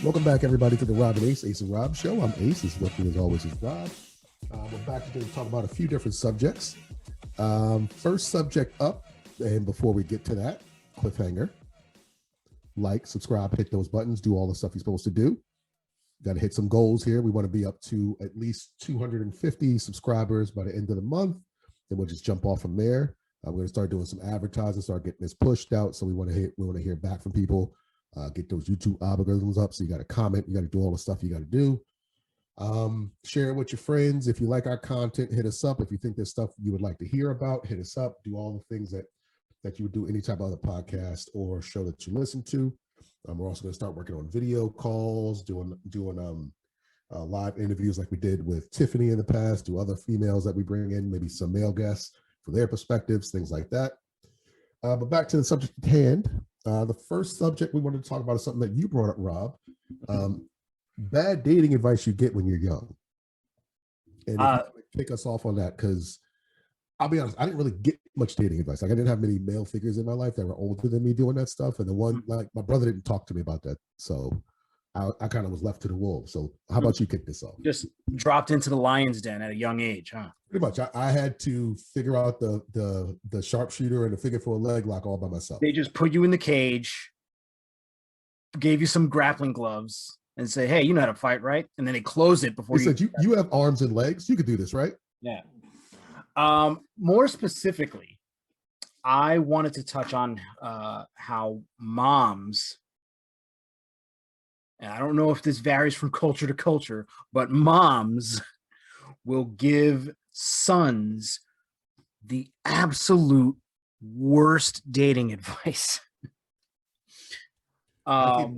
Welcome back, everybody, to the Rob and Ace and Rob Show. I'm Ace. This is with me, as always, is Rob. We're back today to talk about a few different subjects. First subject up, and before we get to that, cliffhanger. Like, subscribe, hit those buttons, do all the stuff you're supposed to do. Got to hit some goals here. We want to be up to at least 250 subscribers by the end of the month. Then we'll just jump off from there. We're going to start doing some advertising, start getting this pushed out. So we want to hear back from people. Get those YouTube algorithms up. So you got to comment, you got to do all the stuff you got to do. Share it with your friends. If you like our content, hit us up. If you think there's stuff you would like to hear about, hit us up. Do all the things that you would do any type of other podcast or show that you listen to. We're also going to start working on video calls, doing live interviews like we did with Tiffany in the past, do other females that we bring in, maybe some male guests for their perspectives, things like that. But back to the subject at hand. The first subject we wanted to talk about is something that you brought up, Rob. Bad dating advice you get when you're young. And if you kick us off on that, because I'll be honest, I didn't really get much dating advice. Like I didn't have many male figures in my life that were older than me doing that stuff. And the one, like my brother didn't talk to me about that. So I kind of was left to the wolves. So how about you kick this off? Just dropped into the lion's den at a young age, huh? Pretty much. I had to figure out the sharpshooter and the figure four leg lock all by myself. They just put you in the cage, gave you some grappling gloves, and say, "Hey, you know how to fight, right?" And then they closed it before they said, "You have arms and legs. You could do this, right?" Yeah. More specifically, I wanted to touch on how moms, and I don't know if this varies from culture to culture, but moms will give sons the absolute worst dating advice. I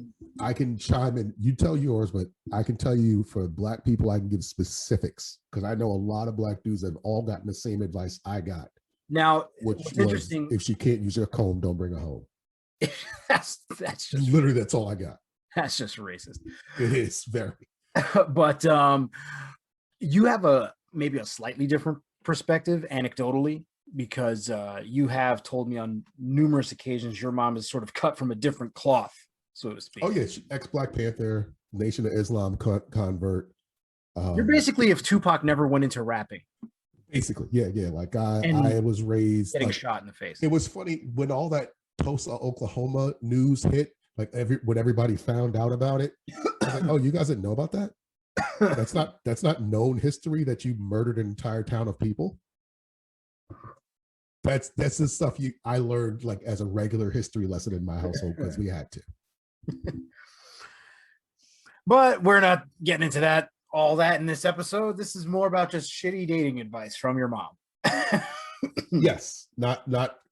can chime in. You tell yours, but I can tell you for Black people, I can give specifics because I know a lot of Black dudes that have all gotten the same advice I got. Now, what's interesting, if she can't use her comb, don't bring her home. that's just literally that's all I got. That's just racist. It is very. But you have maybe a slightly different perspective anecdotally, because you have told me on numerous occasions your mom is sort of cut from a different cloth, so to speak. Oh yeah, ex-Black Panther, Nation of Islam convert. You're basically if Tupac never went into rapping. Basically, yeah. Like I was raised getting like, shot in the face. It was funny when all that Tulsa, Oklahoma news hit. Like when everybody found out about it, I was like, "Oh, you guys didn't know about that? That's not known history that you murdered an entire town of people." That's the stuff I learned like as a regular history lesson in my household because we had to. But we're not getting into all that in this episode. This is more about just shitty dating advice from your mom. Yes, not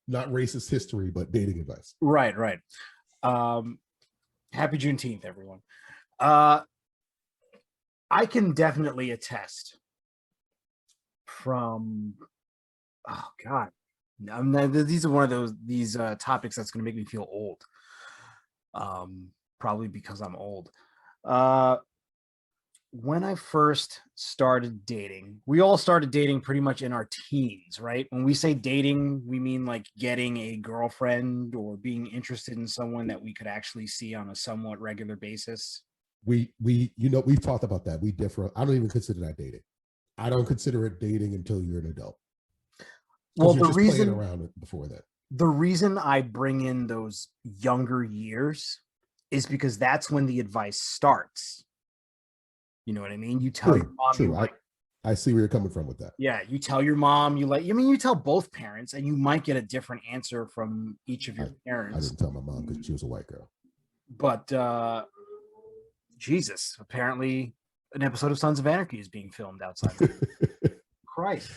racist history, but dating advice. Right. Happy Juneteenth, everyone. I can definitely attest from, oh God, these are one of these topics that's going to make me feel old. Probably because I'm old. When I first started dating, we all started dating pretty much in our teens, right? When we say dating, we mean like getting a girlfriend or being interested in someone that we could actually see on a somewhat regular basis. We've talked about that. We differ. I don't even consider that dating. I don't consider it dating until you're an adult. Well, the reason playing around before that. The reason I bring in those younger years is because that's when the advice starts. You know what I mean? You tell your mom. True. I see where you're coming from with that. Yeah, you tell your mom you tell both parents, and you might get a different answer from each of your parents. I didn't tell my mom because she was a white girl. But Jesus, apparently an episode of Sons of Anarchy is being filmed outside. Christ.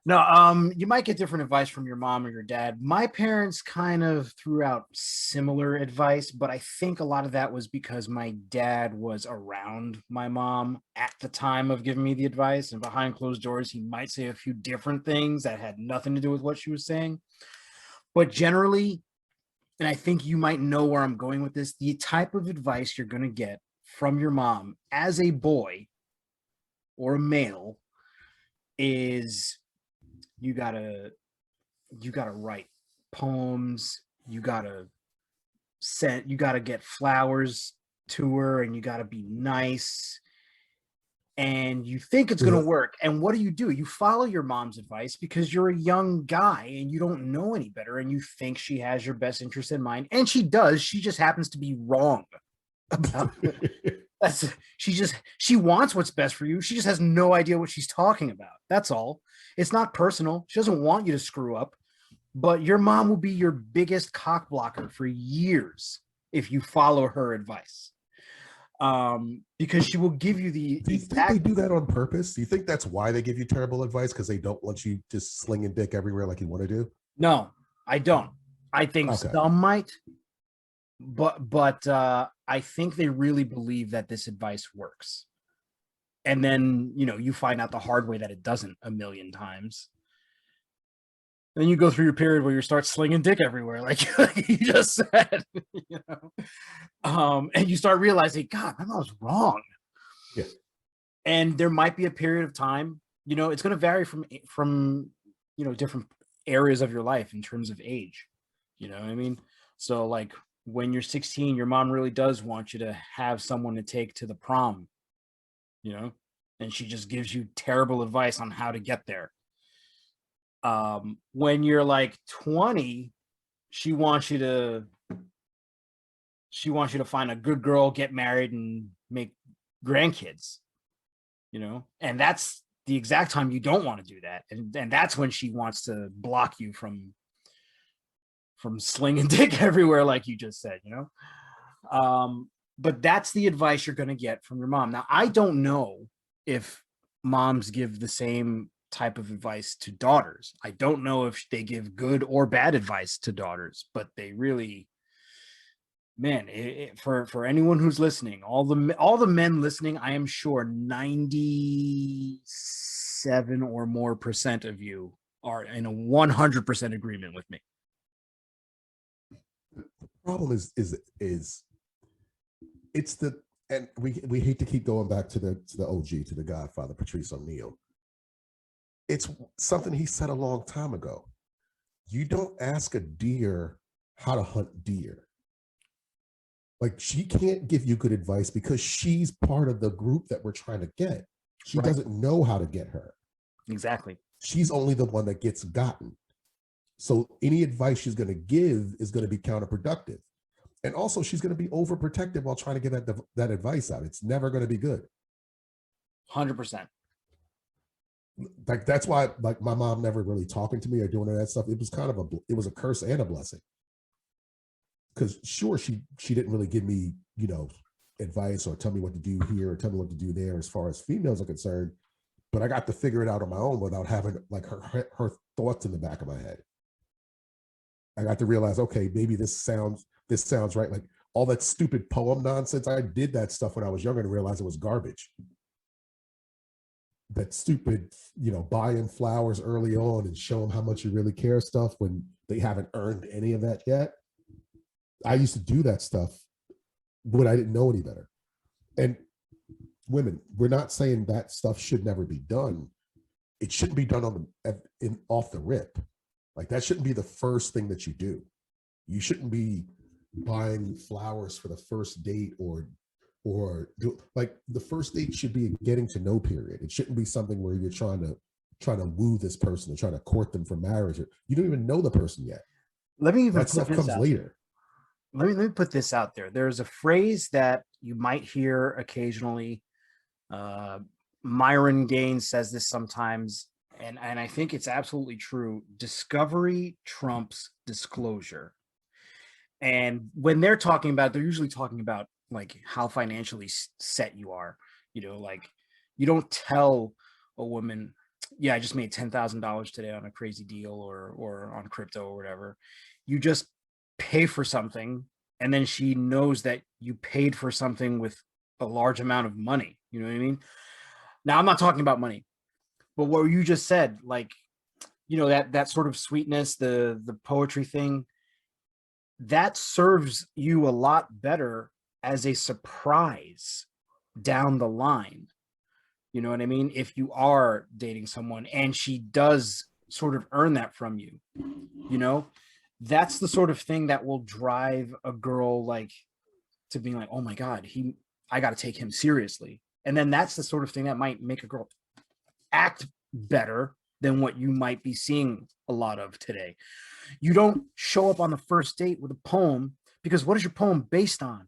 No, you might get different advice from your mom or your dad. My parents kind of threw out similar advice, but I think a lot of that was because my dad was around my mom at the time of giving me the advice, and behind closed doors, he might say a few different things that had nothing to do with what she was saying. But generally, and I think you might know where I'm going with this, the type of advice you're going to get from your mom as a boy or a male is you gotta write poems, you gotta get flowers to her and you got to be nice and you think it's going Yeah. to work. And what do? You follow your mom's advice because you're a young guy and you don't know any better and you think she has your best interest in mind. And she does. She just happens to be wrong about that's she wants what's best for you. She just has no idea what she's talking about. That's all. It's not personal. She doesn't want you to screw up, but your mom will be your biggest cock blocker for years if you follow her advice. Because she will give you the Do you think they do that on purpose? Do you think that's why they give you terrible advice? Because they don't want you just slinging dick everywhere like you want to do? No, I don't. I think Okay. some might, but I think they really believe that this advice works. And then, you find out the hard way that it doesn't a million times. Then you go through your period where you start slinging dick everywhere, like you just said, and you start realizing, God, my mom's wrong. Yeah. And there might be a period of time, it's going to vary from different areas of your life in terms of age. You know what I mean? So like when you're 16, your mom really does want you to have someone to take to the prom, and she just gives you terrible advice on how to get there. When you're like 20, she wants you to find a good girl, get married, and make grandkids, and that's the exact time you don't want to do that. And that's when she wants to block you from slinging dick everywhere, like you just said, but that's the advice you're going to get from your mom. Now, I don't know if moms give the same type of advice to daughters. I don't know if they give good or bad advice to daughters, but they really, man, for anyone who's listening, all the men listening, I am sure 97 or more percent of you are in a 100% agreement with me. The problem is it's the, and we hate to keep going back to the OG, to the Godfather, Patrice O'Neal. It's something he said a long time ago. You don't ask a deer how to hunt deer. Like, she can't give you good advice because she's part of the group that we're trying to get. She doesn't know how to get her. Exactly. She's only the one that gets gotten. So any advice she's going to give is going to be counterproductive. And also, she's going to be overprotective while trying to get that advice out. It's never going to be good. 100%. Like, that's why, like, my mom never really talking to me or doing all that stuff. It was kind of it was a curse and a blessing. Because sure, she didn't really give me, advice or tell me what to do here or tell me what to do there as far as females are concerned. But I got to figure it out on my own without having like her thoughts in the back of my head. I got to realize, okay, maybe this sounds right. Like all that stupid poem nonsense. I did that stuff when I was younger and realized it was garbage. That stupid, buying flowers early on and show them how much you really care stuff when they haven't earned any of that yet. I used to do that stuff when I didn't know any better. And women, we're not saying that stuff should never be done. It shouldn't be done off the rip. Like, that shouldn't be the first thing that you do. You shouldn't be buying flowers for the first date or like the first date should be a getting to know period. It shouldn't be something where you're trying to woo this person and trying to court them for marriage. You don't even know the person yet. That stuff comes later. Let me put this out there. There's a phrase that you might hear occasionally. Myron Gaines says this sometimes, and I think it's absolutely true. Discovery trumps disclosure. And when they're talking about, they're usually talking about like how financially set you are. Like, you don't tell a woman, yeah, I just made $10,000 today on a crazy deal or on crypto or whatever. You just pay for something, and then she knows that you paid for something with a large amount of money. You know what I mean? Now, I'm not talking about money, but what you just said, like, that sort of sweetness, the poetry thing, that serves you a lot better as a surprise down the line. You know what I mean? If you are dating someone and she does sort of earn that from you, that's the sort of thing that will drive a girl like to being like, oh my God, I got to take him seriously. And then that's the sort of thing that might make a girl act better than what you might be seeing a lot of today. You don't show up on the first date with a poem, because what is your poem based on?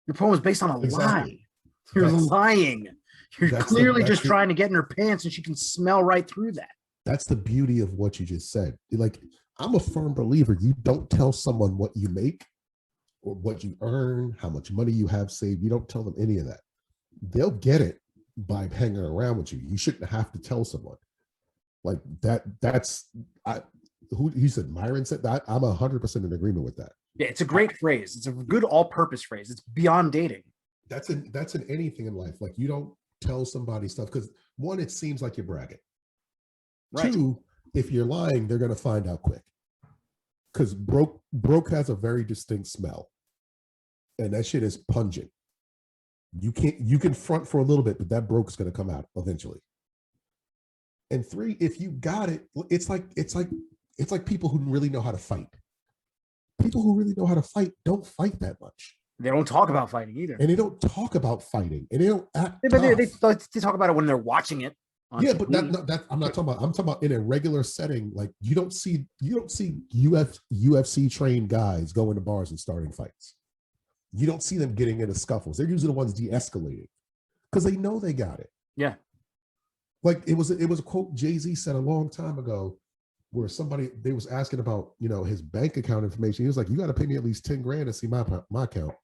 Your poem is based on a lie. You're lying. You're clearly just trying to get in her pants, and she can smell right through that. That's the beauty of what you just said. Like, I'm a firm believer. You don't tell someone what you make or what you earn, how much money you have saved. You don't tell them any of that. They'll get it by hanging around with you. You shouldn't have to tell someone like that. Who he said, Myron said that. I'm 100% in agreement with that. Yeah, it's a great phrase. It's a good all-purpose phrase. It's beyond dating. That's in anything in life. Like, you don't tell somebody stuff because, one, it seems like you're bragging. Right. Two, if you're lying, they're going to find out quick. Because broke has a very distinct smell, and that shit is pungent. You can front for a little bit, but that broke's going to come out eventually. And three, if you got it, it's like people who really know how to fight. People who really know how to fight don't fight that much. They don't talk about fighting either. And they don't talk about fighting. And they don't act. But they talk about it when they're watching it. Yeah, but that I'm not talking about. I'm talking about in a regular setting. Like, you don't see UFC trained guys going to bars and starting fights. You don't see them getting into scuffles. They're usually the ones de-escalating because they know they got it. Yeah. Like, it was a quote Jay-Z said a long time ago, where they was asking about, his bank account information. He was like, you got to pay me at least 10 grand to see my account.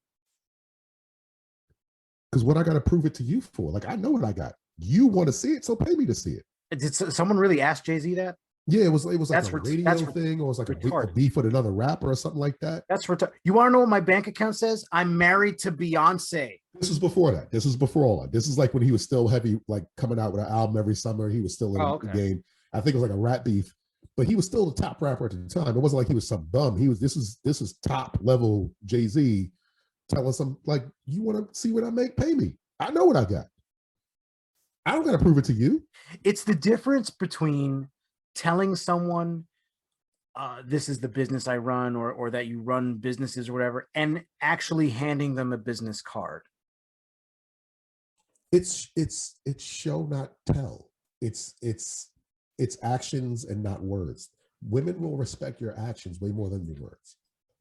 Because what I got to prove it to you for? Like, I know what I got. You want to see it, so pay me to see it. Did someone really ask Jay-Z that? Yeah, it was like a radio thing, or it was like a beef with another rapper or something like that. That's retarded. You want to know what my bank account says? I'm married to Beyonce. This was before that. This was before all that. This is like when he was still heavy, like coming out with an album every summer. He was still in the game. I think it was like a rap beef, but he was still the top rapper at the time. It wasn't like he was some bum. This is top level Jay-Z telling some, like, you want to see what I make? Pay me. I know what I got. I don't got to prove it to you. It's the difference between telling someone this is the business I run, or that you run businesses or whatever, and actually handing them a business card. It's show, not tell. It's actions and not words. Women will respect your actions way more than your words.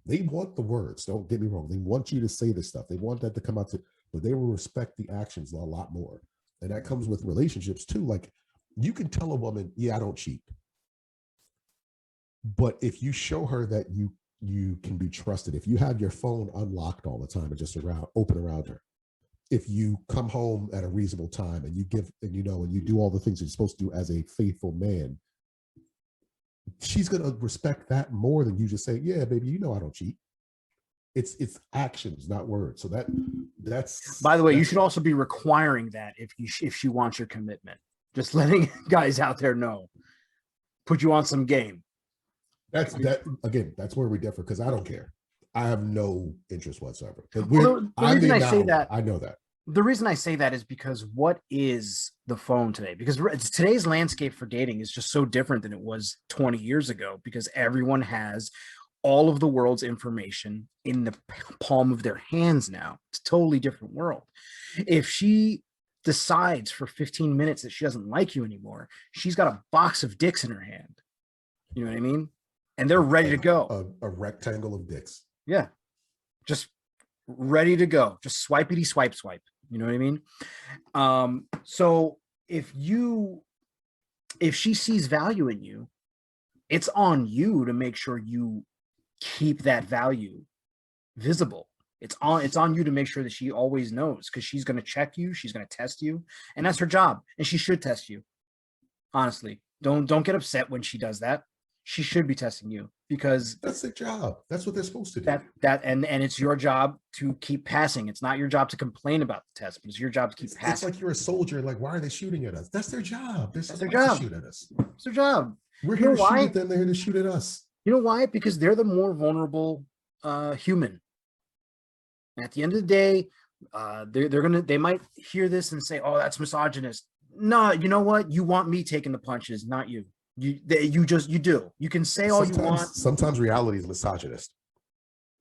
They want the words. Don't get me wrong. They want you to say this stuff. They want that to come out but they will respect the actions a lot more. And that comes with relationships too. Like, you can tell a woman, yeah, I don't cheat. But if you show her that you can be trusted, if you have your phone unlocked all the time and just open around her, if you come home at a reasonable time and you do all the things you're supposed to do as a faithful man, she's going to respect that more than you just saying, yeah, baby, I don't cheat. It's actions, not words. So that's. By the way, you should also be requiring that if she wants your commitment. Just letting guys out there know. Put you on some game. That's where we differ, because I don't care. I have no interest whatsoever. The reason I say that, I know that. The reason I say that is because what is the phone today? Because today's landscape for dating is just so different than it was 20 years ago, because everyone has all of the world's information in the palm of their hands now. It's a totally different world. If she decides for 15 minutes that she doesn't like you anymore, she's got a box of dicks in her hand. You know what I mean? And they're ready to go. A rectangle of dicks. Yeah. Just ready to go. Just swipey swipe. You know what I mean? So if she sees value in you, it's on you to make sure you keep that value visible. It's on you to make sure that she always knows, because she's going to check you, she's going to test you, and that's her job. And she should test you. Honestly, don't get upset when she does that. She should be testing you, because that's their job. That's what they're supposed to do. And it's your job to keep passing. It's not your job to complain about the test, but it's your job to keep passing. It's like you're a soldier. Like, why are they shooting at us? That's their job. That's their job. To shoot at us. It's their job. We're here to shoot at them. They're here to shoot at us. You know why? Because they're the more vulnerable human. And at the end of the day, they might hear this and say, "Oh, that's misogynist." No, you know what? You want me taking the punches, not you. You do. You can say all you want. Sometimes reality is misogynist.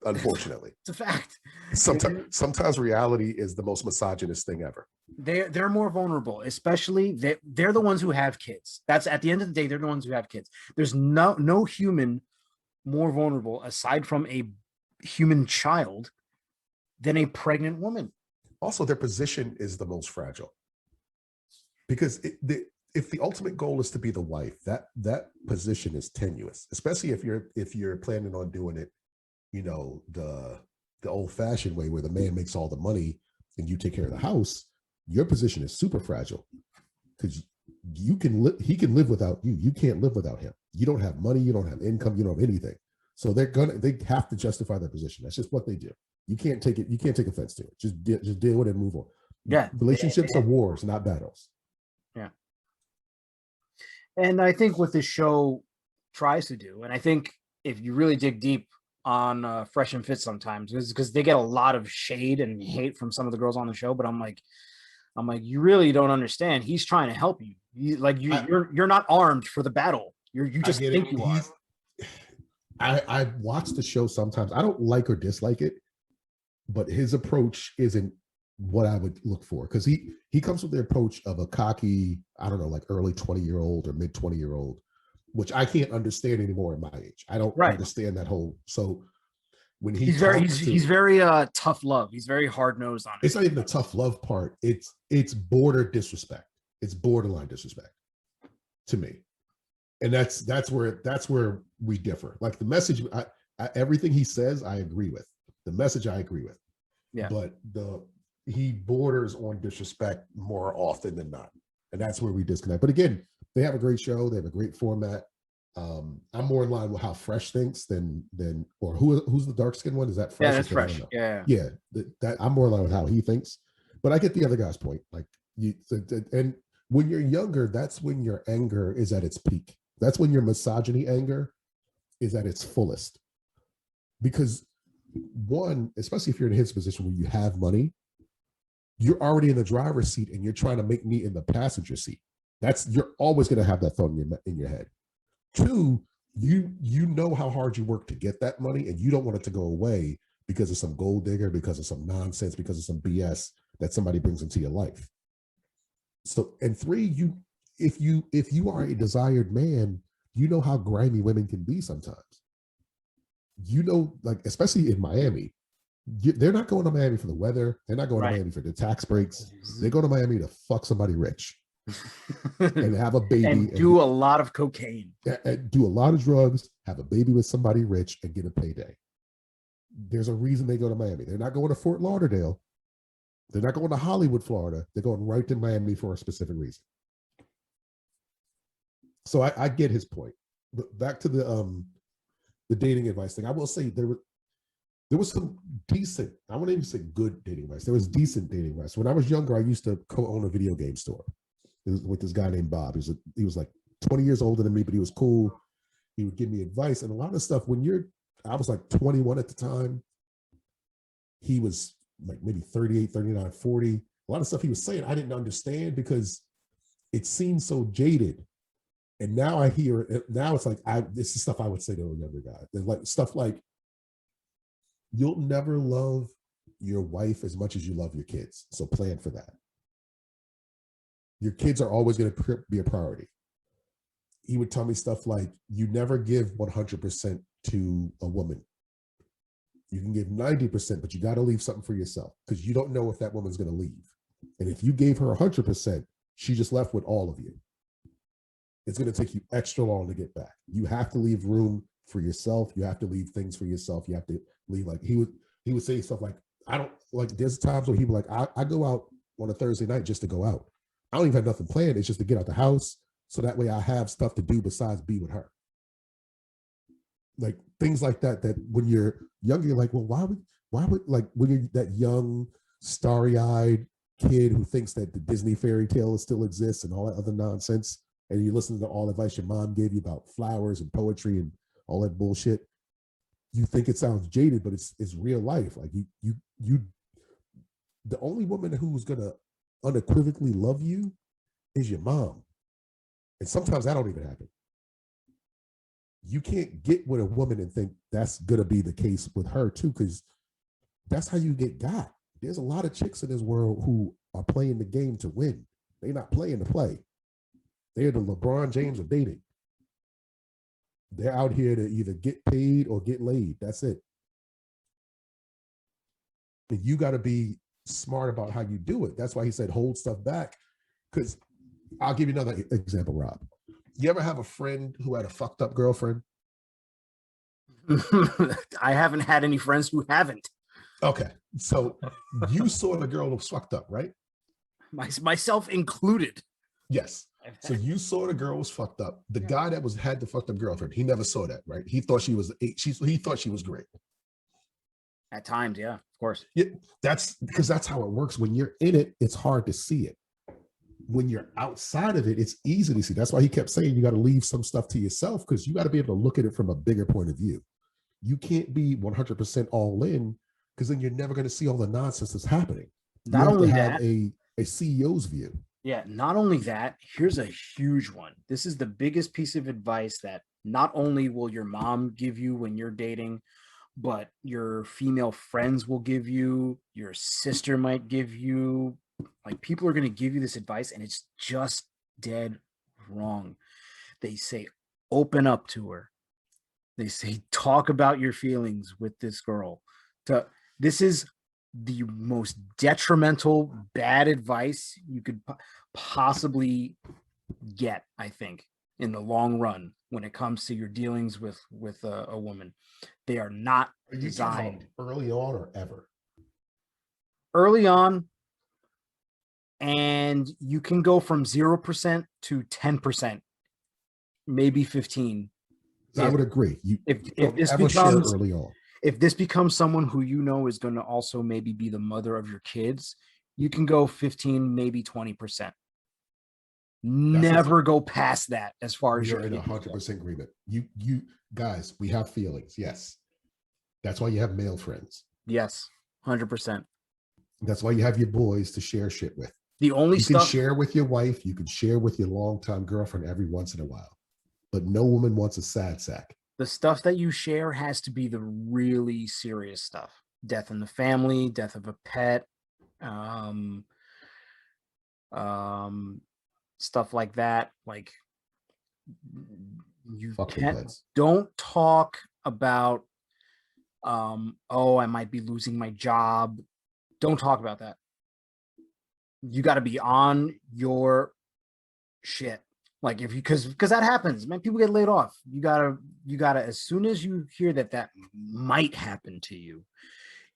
unfortunately. It's a fact. Sometimes reality is the most misogynist thing ever. They're more vulnerable, especially they're the ones who have kids. That's at the end of the day, they're the ones who have kids. There's no human more vulnerable aside from a human child than a pregnant woman. Also, their position is the most fragile because if the ultimate goal is to be the wife, that position is tenuous, especially if you're planning on doing it, the old-fashioned way where the man makes all the money and you take care of the house. Your position is super fragile because he can live without you. You can't live without him. You don't have money, you don't have income, you don't have anything. So they have to justify their position. That's just what they do. You can't take offense to it. Just deal with it and move on. Yeah. Relationships are wars, not battles. Yeah. And I think what this show tries to do, and I think if you really dig deep on Fresh and Fit sometimes, is because they get a lot of shade and hate from some of the girls on the show, but I'm like, you really don't understand. He's trying to help you. You're not armed for the battle. You just think you are. I watch the show sometimes. I don't like or dislike it, but his approach isn't what I would look for because he comes with the approach of a cocky, I don't know, like early 20-year-old or mid 20-year-old, which I can't understand anymore at my age. I don't understand that whole. So when he's very tough love. He's very hard nosed on it. It's not even a tough love part. It's border disrespect. It's borderline disrespect to me, and that's where we differ. Like the message, everything he says, I agree with. The message, I agree with. Yeah, but he borders on disrespect more often than not, and that's where we disconnect. But again, they have a great show. They have a great format. I'm more in line with how Fresh thinks than or who's the dark skinned one? Is that Fresh? Yeah, that's Fresh. Yeah. That I'm more in line with how he thinks. But I get the other guy's point. Like and when you're younger, that's when your anger is at its peak. That's when your misogyny anger is at its fullest. Because one, especially if you're in his position where you have money, you're already in the driver's seat and you're trying to make me in the passenger seat. You're always going to have that thought in your head. Two, you know how hard you work to get that money and you don't want it to go away because of some gold digger, because of some nonsense, because of some BS that somebody brings into your life. So, and three, if you are a desired man, you know how grimy women can be sometimes. Like especially in Miami, they're not going to Miami for the weather. They're not going to Miami for the tax breaks. They go to Miami to fuck somebody rich and have a baby and do a lot of cocaine, and do a lot of drugs, have a baby with somebody rich, and get a payday. There's a reason they go to Miami. They're not going to Fort Lauderdale. They're not going to Hollywood, Florida. They're going right to Miami for a specific reason. So I get his point. But back to the dating advice thing, I will say there was some decent, I wouldn't even say good dating advice. There was decent dating advice. When I was younger, I used to co-own a video game store. It was with this guy named Bob. He was like 20 years older than me, but he was cool. He would give me advice. And a lot of stuff, I was like 21 at the time. He was like maybe 38, 39, 40. A lot of stuff he was saying, I didn't understand because it seemed so jaded. And now I hear it. Now it's like, this is stuff I would say to a younger guy. There's like stuff like, you'll never love your wife as much as you love your kids. So plan for that. Your kids are always going to be a priority. He would tell me stuff like, you never give 100% to a woman. You can give 90%, but you got to leave something for yourself because you don't know if that woman's going to leave. And if you gave her 100%, she just left with all of you. It's going to take you extra long to get back. You have to leave room for yourself. You have to leave things for yourself. You have to leave, like he would say stuff like, I don't like, there's times where he would like, I go out on a Thursday night just to go out. I don't even have nothing planned. It's just to get out the house. So that way I have stuff to do besides be with her. Like things like that when you're younger, you're like, well, why would like when you're that young, starry-eyed kid who thinks that the Disney fairy tale still exists and all that other nonsense, and you listen to all the advice your mom gave you about flowers and poetry and all that bullshit, you think it sounds jaded, but it's real life. Like you the only woman who's gonna unequivocally love you is your mom. And sometimes that don't even happen. you can't get with a woman and think that's gonna be the case with her too, because that's how you get got. There's a lot of chicks in this world who are playing the game to win. They're not playing to play. They're the LeBron James of dating. They're out here to either get paid or get laid. That's it. And you got to be smart about how you do it. That's why he said hold stuff back. Because I'll give you another example, Rob. You ever have a friend who had a fucked up girlfriend? I haven't had any friends who haven't. Okay. So you saw the girl who was fucked up, right? Myself included. Yes. So you saw the girl was fucked up. The guy that had the fucked up girlfriend, he never saw that, right? He thought she was he thought she was great. At times, yeah, of course. Yeah, that's because that's how it works. When you're in it, it's hard to see it. When you're outside of it, it's easy to see. That's why he kept saying you got to leave some stuff to yourself, because you got to be able to look at it from a bigger point of view. You can't be 100% all in, because then you're never going to see all the nonsense that's happening. Not only have that, a CEO's view. Yeah, not only that, here's a huge one. This is the biggest piece of advice that not only will your mom give you when you're dating, but your female friends will give you, your sister might give you. Like, people are going to give you this advice, and it's just dead wrong. They say, open up to her. They say, talk about your feelings with this girl. This is the most detrimental, bad advice you could possibly get, I think, in the long run when it comes to your dealings with a woman. They are not designed early on or ever. Early on, and you can go from 0% to 10%, maybe 15. I would agree. If this becomes early on. If this becomes someone who you know is going to also maybe be the mother of your kids, you can go 15, maybe 20%. Never go past that as far as you're in 100% agreement. You guys, we have feelings. Yes. That's why you have male friends. Yes, 100%. That's why you have your boys to share shit with. The only you stuff can share with your wife, you can share with your longtime girlfriend every once in a while, but no woman wants a sad sack. The stuff that you share has to be the really serious stuff. Death in the family, death of a pet, stuff like that. Like, you don't talk about, oh, I might be losing my job. Don't talk about that. You got to be on your shit. Like, if you, because that happens, man, people get laid off. You gotta, as soon as you hear that might happen to you,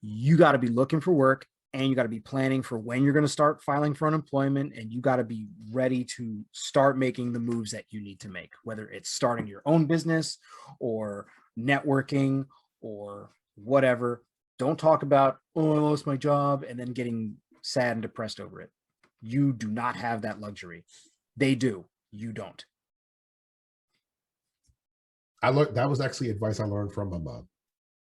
you got to be looking for work, and you got to be planning for when you're going to start filing for unemployment, and you got to be ready to start making the moves that you need to make, whether it's starting your own business or networking or whatever. Don't talk about, oh, I lost my job, and then getting sad and depressed over it. You do not have that luxury. They do. You don't. I learned that was actually advice I learned from my mom.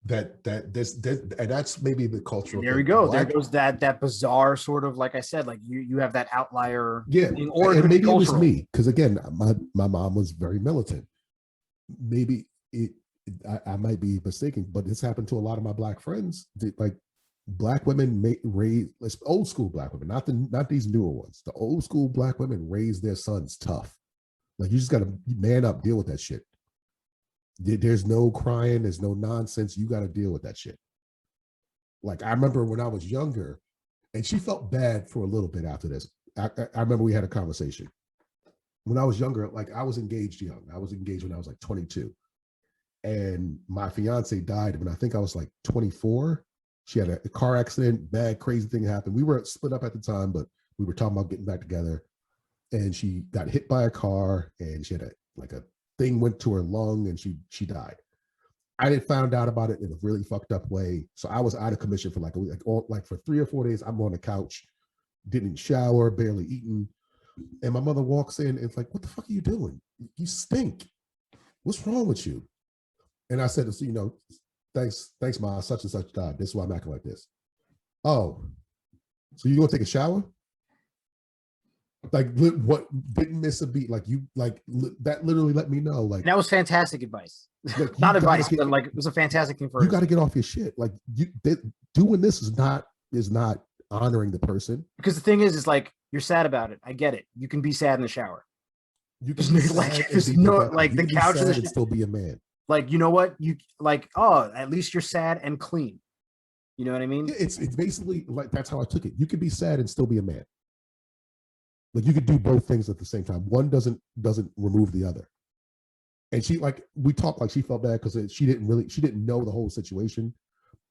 That and that's maybe the cultural. There we go. There goes that bizarre sort of, like I said, like you have that outlier. Yeah, thing, or and maybe it was me, because again, my mom was very militant. Maybe I might be mistaken, but this happened to a lot of my black friends. Like, black women raise old school black women, not these newer ones. The old school black women raise their sons tough. Like, you just got to man up, deal with that shit. There's no crying, there's no nonsense. You got to deal with that shit. Like, I remember when I was younger, and she felt bad for a little bit after this. I remember we had a conversation. When I was younger, like, I was engaged young. I was engaged when I was like 22, and my fiance died when I think I was like 24. She had a car accident, bad, crazy thing happened. We were split up at the time, but we were talking about getting back together. And she got hit by a car, and she had a thing went to her lung, and she died. I didn't found out about it in a really fucked up way. So I was out of commission for like for 3 or 4 days. I'm on the couch, didn't shower, barely eaten. And my mother walks in and it's like, what the fuck are you doing? You stink. What's wrong with you? And I said, thanks, Ma, such and such died. This is why I'm acting like this. Oh, so you gonna take a shower? Like what didn't miss a beat. Like you like that literally let me know. Like, And that was fantastic advice. like you Not gotta advice, get but like it was a fantastic thing for you her. gotta get off your shit. Like doing this is not honoring the person. Because the thing is like you're sad about it. I get it. You can be sad in the shower. You can There's be no, like, sad and there's be no, productive. like, You the can be couch is a sad shit. and still be a man. Like, you know what? You like, oh, at least you're sad and clean. You know what I mean? Yeah, it's basically like that's how I took it. You can be sad and still be a man. Like you could do both things at the same time. One doesn't remove the other. And she like we talked like she felt bad because she didn't know the whole situation,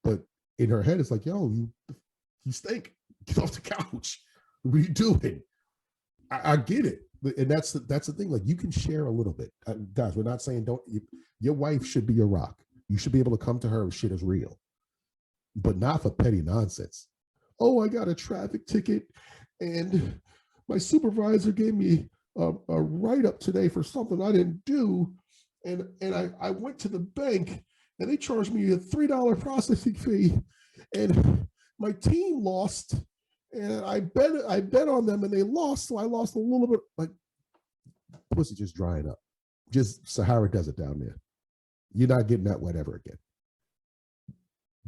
but in her head it's like, yo, you stink. Get off the couch. What are you doing? I get it, and that's the thing. Like you can share a little bit, guys. We're not saying don't. Your wife should be your rock. You should be able to come to her if shit is real, but not for petty nonsense. Oh, I got a traffic ticket, and my supervisor gave me a write up today for something I didn't do, and I went to the bank and they charged me a $3 processing fee, and my team lost, and I bet on them and they lost, so I lost a little bit. Like pussy just drying up, just Sahara Desert down there. You're not getting that wet ever again.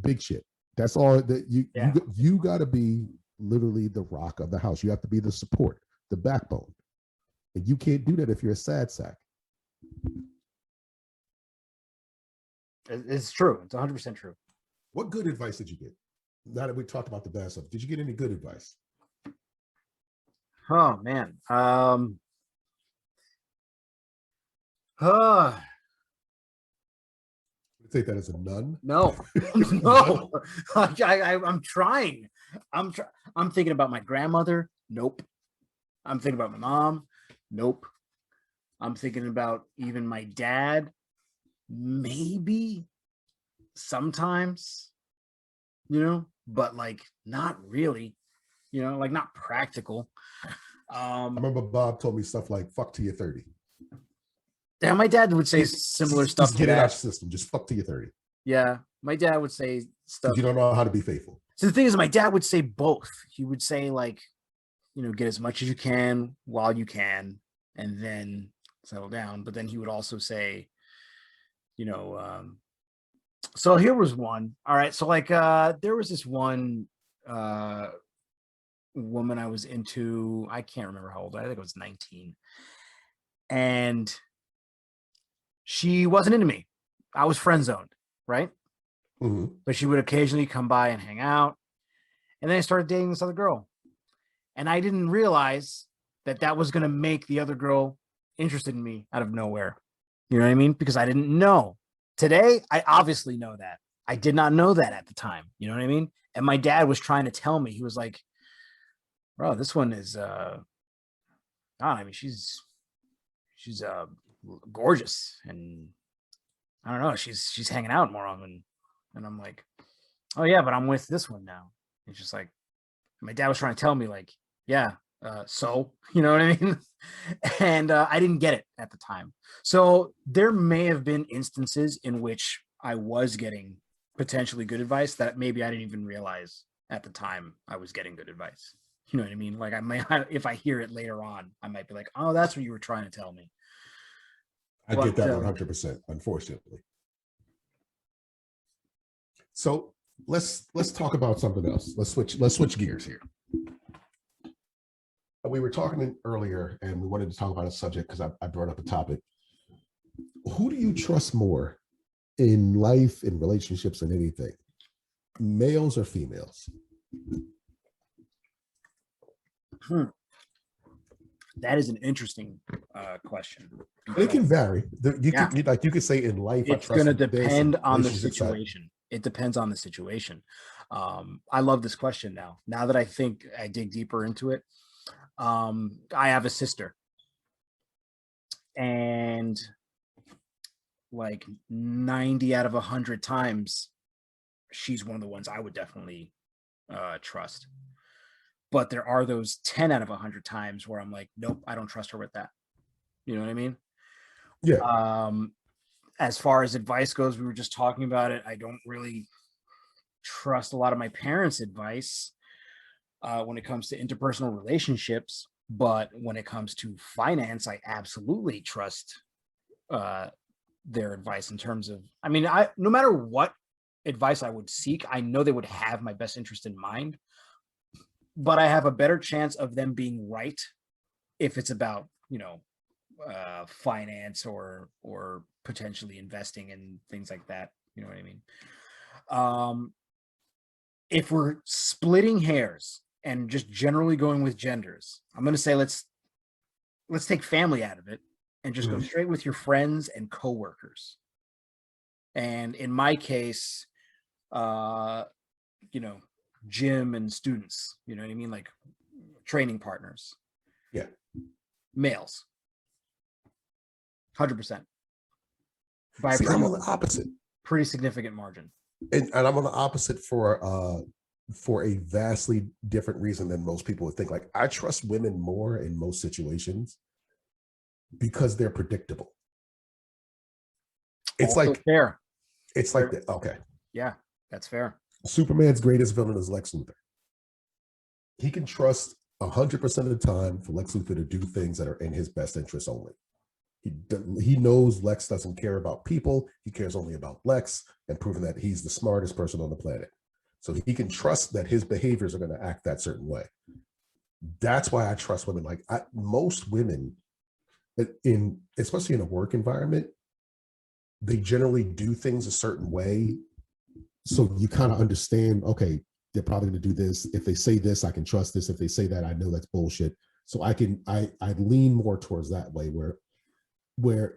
Big shit. That's all that you got to be literally the rock of the house. You have to be the support, the backbone. And you can't do that if you're a sad sack. It's true. It's 100% true. What good advice did you get? Now that we talked about the bad stuff, did you get any good advice? Oh man. Take that as a none. No, no. I'm trying. I'm thinking about my grandmother. Nope. I'm thinking about my mom. Nope. I'm thinking about even my dad. Maybe sometimes, but like not really, like not practical. I remember Bob told me stuff like "fuck to your 30." Yeah, my dad would say similar stuff. Just get it out of your system. Just fuck to your 30. Yeah, my dad would say stuff. You don't know how to be faithful. So the thing is, my dad would say both. He would say like, get as much as you can while you can, and then settle down. But then he would also say, so here was one. All right, so like there was this one woman I was into. I can't remember how old. I think I was 19, and she wasn't into me. I was friend zoned, right? Mm-hmm. But she would occasionally come by and hang out. And then I started dating this other girl. And I didn't realize that was going to make the other girl interested in me out of nowhere. You know what I mean? Because I didn't know. Today, I obviously know that. I did not know that at the time. You know what I mean? And my dad was trying to tell me. He was like, bro, this one is, she's gorgeous, and I don't know, she's hanging out more often. And I'm like, oh yeah, but I'm with this one now. It's just like my dad was trying to tell me like, yeah, so you know what I mean? And I didn't get it at the time. So there may have been instances in which I was getting potentially good advice that maybe I didn't even realize at the time I was getting good advice. You know what I mean? Like I might, if I hear it later on, I might be like, oh, that's what you were trying to tell me. I get that 100%, unfortunately. So let's talk about something else. Let's switch gears here. We were talking earlier, and we wanted to talk about a subject because I brought up a topic. Who do you trust more in life, in relationships, and anything? Males or females? That is an interesting question. It can vary. You could say in life, it's going to depend on the situation. It depends on the situation. I love this question now. Now that I think I dig deeper into it, I have a sister, and like 90 out of 100 times, she's one of the ones I would definitely trust. But there are those 10 out of 100 times where I'm like, nope, I don't trust her with that. You know what I mean? Yeah. As far as advice goes, we were just talking about it. I don't really trust a lot of my parents' advice when it comes to interpersonal relationships. But when it comes to finance, I absolutely trust their advice in terms of, I mean, no matter what advice I would seek, I know they would have my best interest in mind, but I have a better chance of them being right if it's about, finance or potentially investing in things like that. You know what I mean? If we're splitting hairs and just generally going with genders, I'm going to say let's take family out of it and just go straight with your friends and coworkers. And in my case, gym and students, you know what I mean? Like training partners. Yeah. Males. 100%. By See, I'm on the opposite. Pretty significant margin. And I'm on the opposite for a vastly different reason than most people would think. Like, I trust women more in most situations because they're predictable. It's also like fair. It's like that. Okay. Yeah, that's fair. Superman's greatest villain is Lex Luthor. He can trust 100% of the time for Lex Luthor to do things that are in his best interest only. He knows Lex doesn't care about people. He cares only about Lex, and proving that he's the smartest person on the planet. So he can trust that his behaviors are going to act that certain way. That's why I trust women. Like, most women, especially in a work environment, they generally do things a certain way. So you kind of understand, okay, they're probably going to do this. If they say this, I can trust this. If they say that, I know that's bullshit. So I lean more towards that way where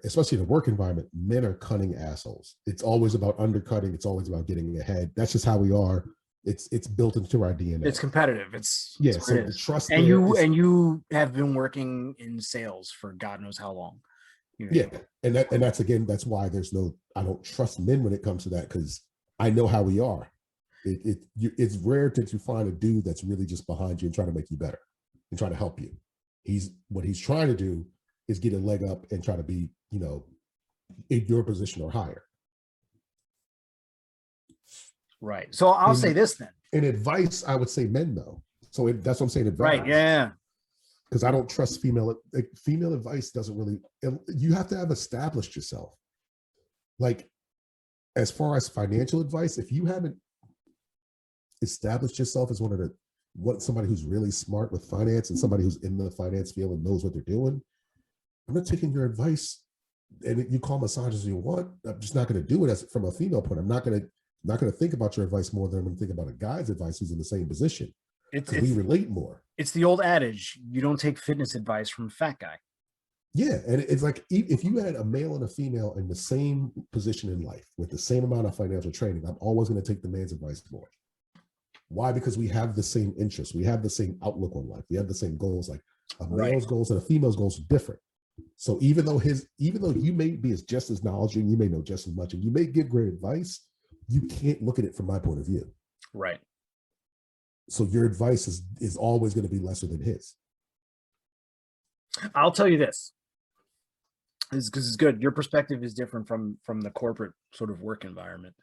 especially in a work environment, men are cunning assholes. It's always about undercutting. It's always about getting ahead. That's just how we are. It's built into our DNA. It's competitive. It's so the trust. And you have been working in sales for God knows how long. Yeah, and that's why I don't trust men when it comes to that, because I know how we are. It's rare that you find a dude that's really just behind you and trying to make you better and trying to help you. What he's trying to do is get a leg up and try to be, in your position or higher. Right. So I'll say this then. In advice, I would say men though. So that's what I'm saying. Advice. Right. Yeah. Because I don't trust female advice. Doesn't really. You have to have established yourself. Like, as far as financial advice, if you haven't established yourself as somebody who's really smart with finance and somebody who's in the finance field and knows what they're doing, I'm not taking your advice. And you call massage as you want. I'm just not going to do it as from a female point. I'm not going to think about your advice more than I'm going to think about a guy's advice who's in the same position. We relate more. It's the old adage: you don't take fitness advice from a fat guy. Yeah, and it's like, if you had a male and a female in the same position in life with the same amount of financial training, I'm always going to take the man's advice more. Why? Because we have the same interests, we have the same outlook on life, we have the same goals. Like, a male's goals and a female's goals are different. So even though you may be just as knowledgeable, you may know just as much, and you may give great advice, you can't look at it from my point of view. Right. So your advice is always going to be lesser than his. I'll tell you this, because it's good. Your perspective is different from the corporate sort of work environment.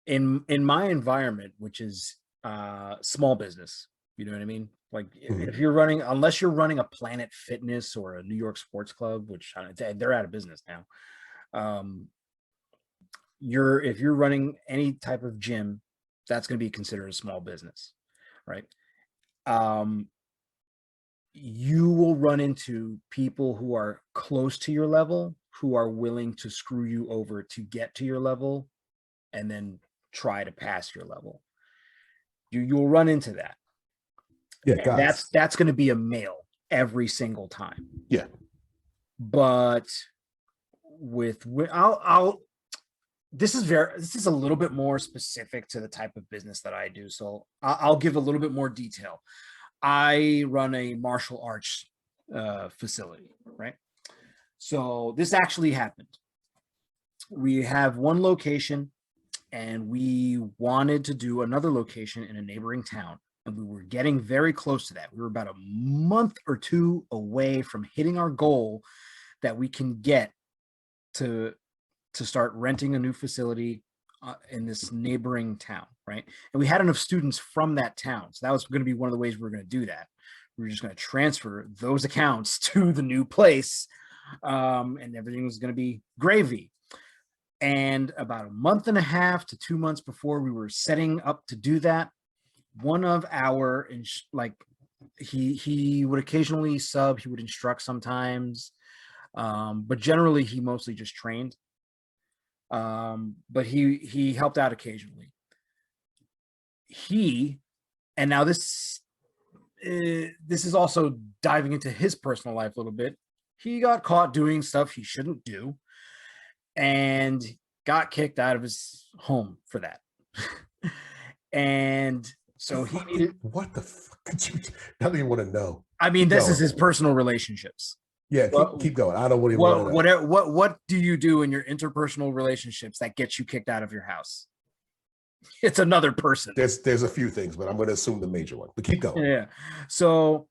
In my environment, which is small business, you know what I mean? Like, if you're unless you're running a Planet Fitness or a New York Sports Club, which they're out of business now. If you're running any type of gym, that's going to be considered a small business, right? You will run into people who are close to your level, who are willing to screw you over to get to your level and then try to pass your level. You'll run into that. Yeah, guys. That's going to be a male every single time. Yeah. But this is a little bit more specific to the type of business that I do. So I'll give a little bit more detail. I run a martial arts facility, right? So this actually happened. We have one location and we wanted to do another location in a neighboring town. And we were getting very close to that. We were about a month or two away from hitting our goal that we can get to start renting a new facility in this neighboring town, right? And we had enough students from that town. So that was going to be one of the ways we were going to do that, We were just going to transfer those accounts to the new place, and everything was going to be gravy. And about a month and a half to 2 months before we were setting up to do that, one of our he would occasionally sub, he would instruct sometimes, but generally he mostly just trained. But he helped out occasionally. And now this is also diving into his personal life a little bit. He got caught doing stuff he shouldn't do and got kicked out of his home for that. And so he needed, what the fuck did you? I don't even want to know. I mean, this No. is his personal relationships. Yeah, keep going. I don't even want to know. What do you do in your interpersonal relationships that gets you kicked out of your house? It's another person. There's a few things, but I'm going to assume the major one. But keep going. Yeah. So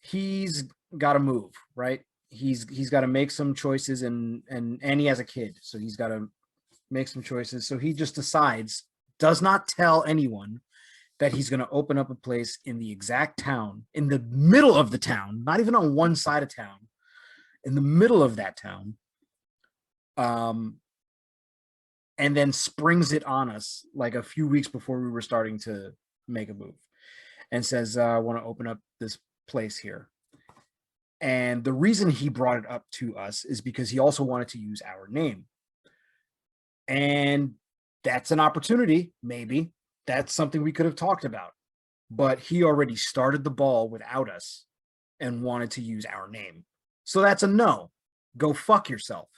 he's got to move, right? He's got to make some choices, and he has a kid, so he's got to make some choices. So he just decides, does not tell anyone, that he's going to open up a place in the exact town, in the middle of the town, not even on one side of town, in the middle of that town, and then springs it on us like a few weeks before we were starting to make a move, and says, I want to open up this place here. And the reason he brought it up to us is because he also wanted to use our name. And that's an opportunity, maybe. That's something we could have talked about. But he already started the ball without us and wanted to use our name. So that's a no. Go fuck yourself.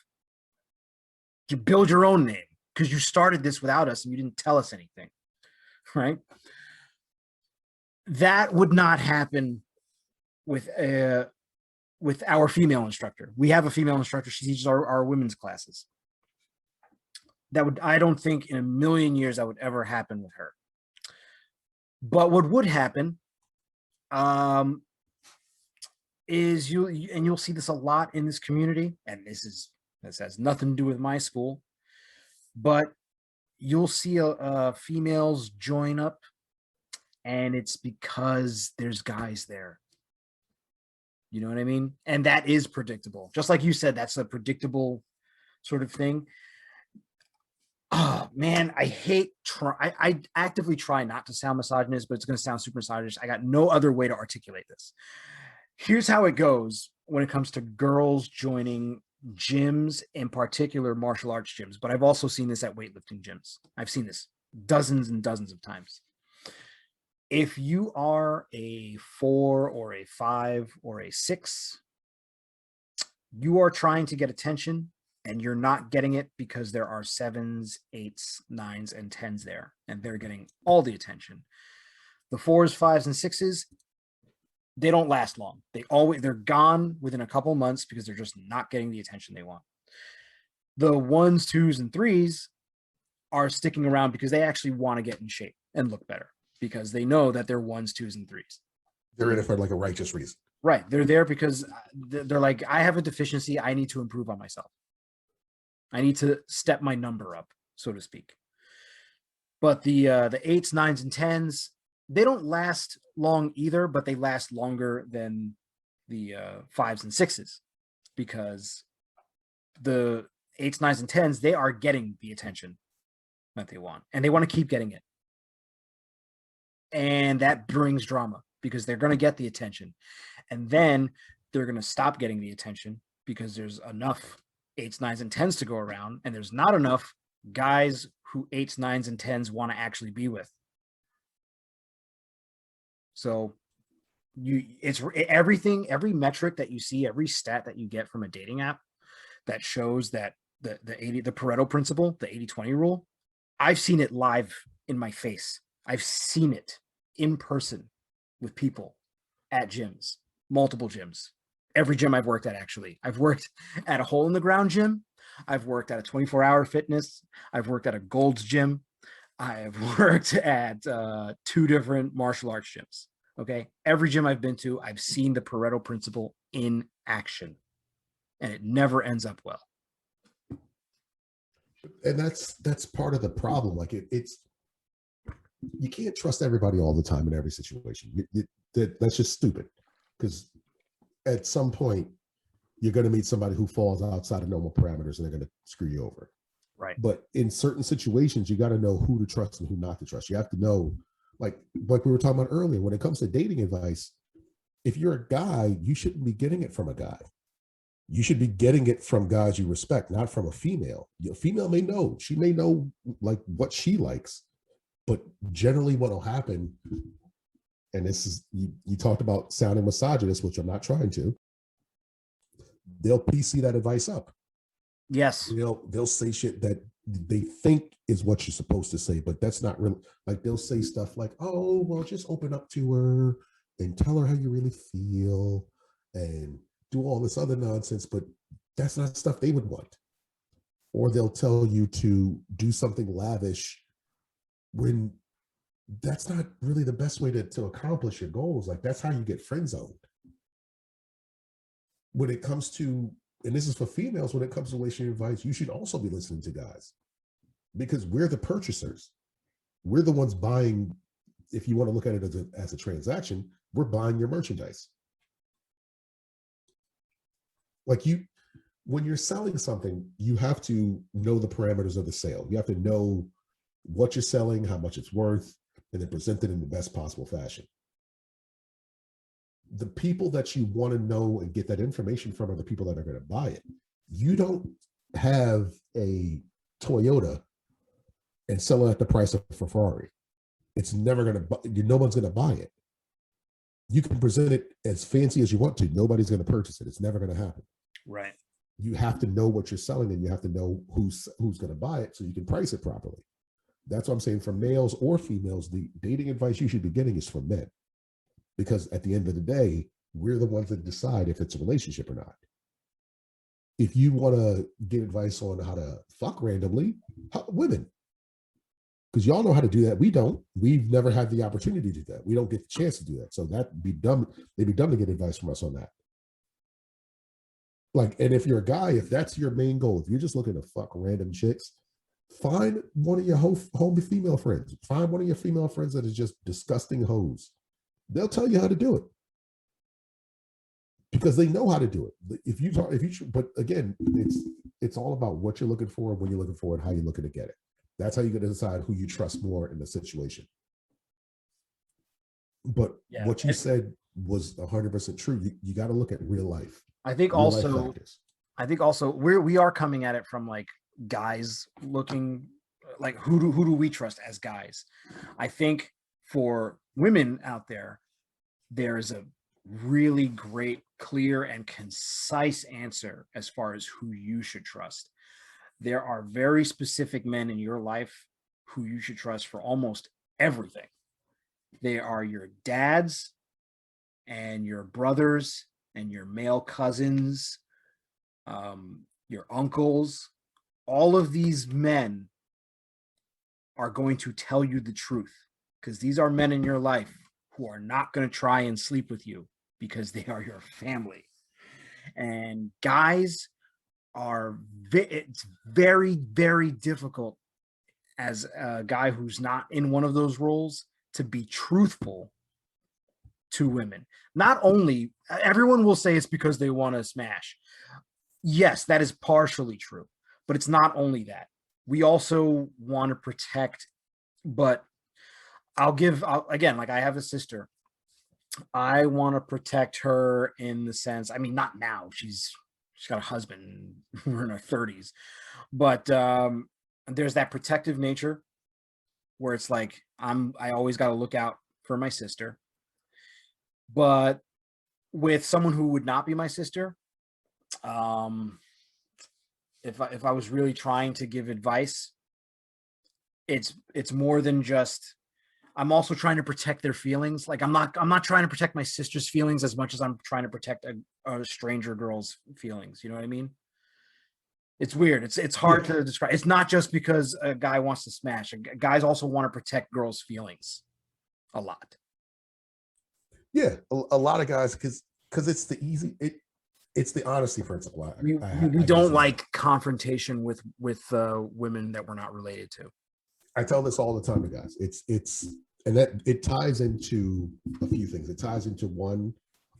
You build your own name because you started this without us and you didn't tell us anything, right? That would not happen with our female instructor. We have a female instructor. She teaches our women's classes. I don't think in a million years that would ever happen with her. But what would happen is you'll see this a lot in this community, and this has nothing to do with my school, but you'll see females join up, and it's because there's guys there. You know what I mean? And that is predictable. Just like you said, that's a predictable sort of thing. Oh man, I actively try not to sound misogynist, but it's going to sound super misogynist. I got no other way to articulate this. Here's how it goes when it comes to girls joining gyms, in particular martial arts gyms, but I've also seen this at weightlifting gyms. I've seen this dozens and dozens of times. If you are a 4 or a 5 or a 6, you are trying to get attention, and you're not getting it because there are 7s, 8s, 9s, and 10s there, and they're getting all the attention. The 4s, 5s, and 6s, they don't last long. They're gone within a couple months because they're just not getting the attention they want. The 1s, 2s, and 3s are sticking around because they actually want to get in shape and look better, because they know that they're 1s, 2s, and 3s. They're in it for like a righteous reason. Right. They're there because they're like, I have a deficiency. I need to improve on myself. I need to step my number up, so to speak. But the 8s, 9s, and 10s, they don't last long either, but they last longer than the 5s and 6s, because the 8s, 9s, and 10s, they are getting the attention that they want, and they want to keep getting it. And that brings drama because they're going to get the attention, and then they're going to stop getting the attention because there's enough 8s, 9s, and 10s to go around, and there's not enough guys who 8s, 9s, and 10s want to actually be with. So it's everything, every metric that you see, every stat that you get from a dating app that shows that the Pareto principle, the 80-20 rule, I've seen it live in my face. I've seen it in person with people at gyms, multiple gyms. Every gym I've worked at, actually. I've worked at a hole in the ground gym. I've worked at a 24-hour fitness. I've worked at a Gold's gym. I've worked at 2 different martial arts gyms. Okay. Every gym I've been to, I've seen the Pareto principle in action, and it never ends up well. And that's part of the problem. Like it's, you can't trust everybody all the time in every situation. That's just stupid. because at some point you're going to meet somebody who falls outside of normal parameters and they're going to screw you over. Right. But in certain situations, you got to know who to trust and who not to trust. You have to know, like we were talking about earlier, when it comes to dating advice, if you're a guy, you shouldn't be getting it from a guy. You should be getting it from guys you respect, not from a female. A female may know, she may know like what she likes, but generally what will happen, and this is, you talked about sounding misogynist, which I'm not trying to, they'll PC that advice up. Yes. They'll say shit that they think is what you're supposed to say, but that's not really, like they'll say stuff like, oh, well, just open up to her and tell her how you really feel and do all this other nonsense, but that's not stuff they would want. Or they'll tell you to do something lavish when that's not really the best way to accomplish your goals. Like that's how you get friend zoned. When it comes to, and this is for females, when it comes to relationship advice, you should also be listening to guys because we're the purchasers. We're the ones buying. If you want to look at it as a transaction, we're buying your merchandise. Like when you're selling something, you have to know the parameters of the sale. You have to know what you're selling, how much it's worth, and then present it in the best possible fashion. The people that you want to know and get that information from are the people that are going to buy it. You don't have a Toyota and sell it at the price of a Ferrari. It's never going to, no one's going to buy it. You can present it as fancy as you want to. Nobody's going to purchase it. It's never going to happen. Right. You have to know what you're selling and you have to know who's going to buy it so you can price it properly. That's what I'm saying. For males or females, the dating advice you should be getting is from men. Because at the end of the day, we're the ones that decide if it's a relationship or not. If you want to get advice on how to fuck randomly, women. Because y'all know how to do that. We don't. We've never had the opportunity to do that. We don't get the chance to do that. So that'd be dumb. They'd be dumb to get advice from us on that. Like, and if you're a guy, if that's your main goal, if you're just looking to fuck random chicks, find one of your homie female friends. Find one of your female friends that is just disgusting hoes. They'll tell you how to do it because they know how to do it. But again, it's all about what you're looking for, when you're looking for it, how you're looking to get it. That's how you're going to decide who you trust more in the situation. But what you said was 100% true. You got to look at real life. I think also we are coming at it from like guys looking like who do we trust as guys? I think for women out there, there's a really great, clear, and concise answer as far as who you should trust. There are very specific men in your life who you should trust for almost everything. They are your dads and your brothers and your male cousins, your uncles. All of these men are going to tell you the truth because these are men in your life who are not going to try and sleep with you because they are your family. And guys it's very, very difficult as a guy who's not in one of those roles to be truthful to women. Not only, everyone will say it's because they want to smash. Yes, that is partially true, but it's not only that. We also want to protect, but again, like I have a sister. I want to protect her in the sense, I mean, not now. She's got a husband. We're in our 30s, but there's that protective nature where it's like I always got to look out for my sister. But with someone who would not be my sister, if I was really trying to give advice, it's more than just. I'm also trying to protect their feelings. Like I'm not trying to protect my sister's feelings as much as I'm trying to protect a stranger girl's feelings. You know what I mean? It's weird. It's hard to describe. It's not just because a guy wants to smash. Guys also want to protect girls' feelings a lot. Yeah, a lot of guys because it's the easy it's the honesty principle. We don't like confrontation with women that we're not related to. I tell this all the time to guys. It's and that it ties into a few things. It ties into one,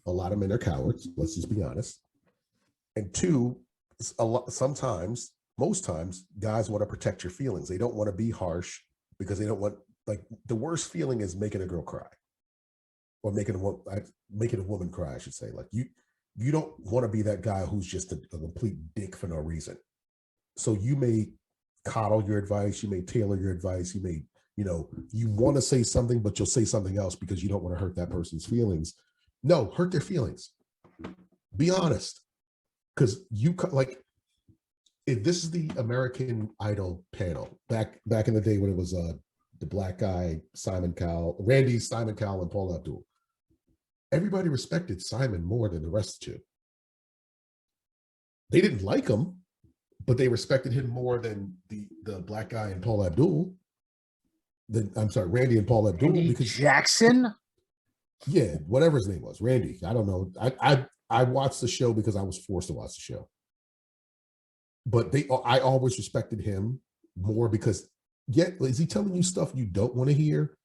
a lot of men are cowards. Let's just be honest. And two, sometimes, most times, guys want to protect your feelings. They don't want to be harsh because they don't want, like, the worst feeling is making a girl cry or making a woman cry, I should say. Like, you don't want to be that guy who's just a complete dick for no reason. So you may coddle your advice, you may tailor your advice, you may, you want to say something, but you'll say something else because you don't want to hurt that person's feelings. No, hurt their feelings. Be honest. Because like, if this is the American Idol panel back in the day when it was the black guy, Simon Cowell, and Paul Abdul, everybody respected Simon more than the rest of you. They didn't like him, but they respected him more than the black guy and Paul Abdul. Randy and Paul Abdul. Randy because Jackson? Yeah, whatever his name was, Randy. I don't know. I watched the show because I was forced to watch the show. But I always respected him more because, is he telling you stuff you don't want to hear?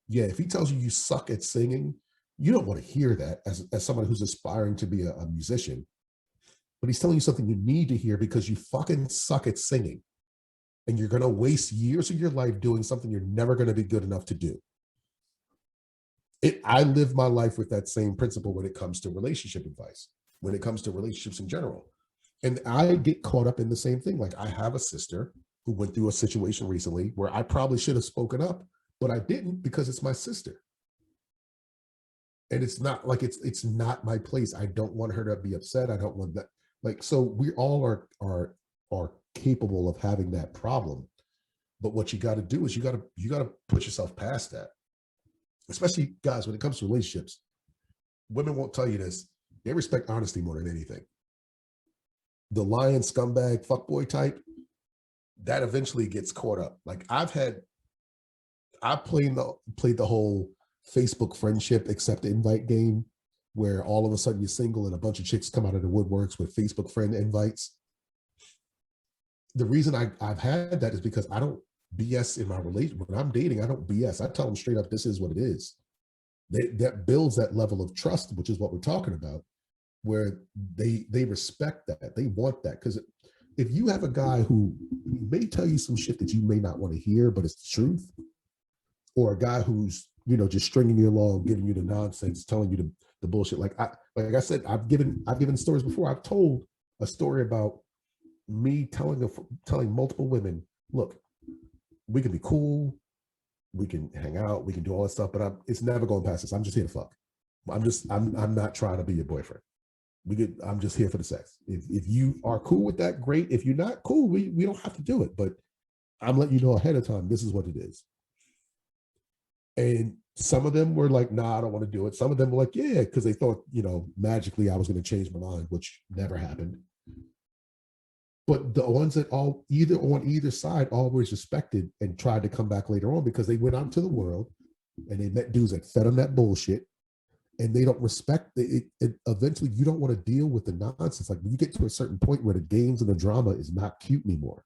Yeah, if he tells you suck at singing, you don't want to hear that as someone who's aspiring to be a musician. But he's telling you something you need to hear because you fucking suck at singing. And you're going to waste years of your life doing something you're never going to be good enough to do. I live my life with that same principle when it comes to relationship advice, when it comes to relationships in general. And I get caught up in the same thing. Like, I have a sister who went through a situation recently where I probably should have spoken up, but I didn't because it's my sister. And it's not like it's not my place. I don't want her to be upset. I don't want that. Like, so we all are capable of having that problem. But what you got to do is you got to put yourself past that. Especially guys, when it comes to relationships, women won't tell you this. They respect honesty more than anything. The lion, scumbag, fuckboy type, that eventually gets caught up. Like, I played the whole Facebook friendship accept invite game where all of a sudden you're single and a bunch of chicks come out of the woodworks with Facebook friend invites. The reason I've had that is because I don't BS in my relationship. When I'm dating, I don't BS. I tell them straight up, this is what it is. That builds that level of trust, which is what we're talking about, where they respect that. They want that. Because if you have a guy who may tell you some shit that you may not want to hear, but it's the truth, or a guy who's, just stringing you along, giving you the nonsense, telling you the bullshit. Like I said, I've given stories before. I've told a story about me telling multiple women, look, we can be cool, we can hang out, we can do all that stuff, but it's never going past this. I'm just here to fuck. I'm not trying to be your boyfriend. I'm just here for the sex. If you are cool with that, great. If you're not cool, we don't have to do it. But I'm letting you know ahead of time, this is what it is. And some of them were like, nah, I don't want to do it. Some of them were like, yeah, because they thought, magically I was going to change my mind, which never happened. But the ones that on either side always respected and tried to come back later on because they went out into the world and they met dudes that fed them that bullshit, and they don't respect it. Eventually, you don't want to deal with the nonsense. Like, when you get to a certain point where the games and the drama is not cute anymore.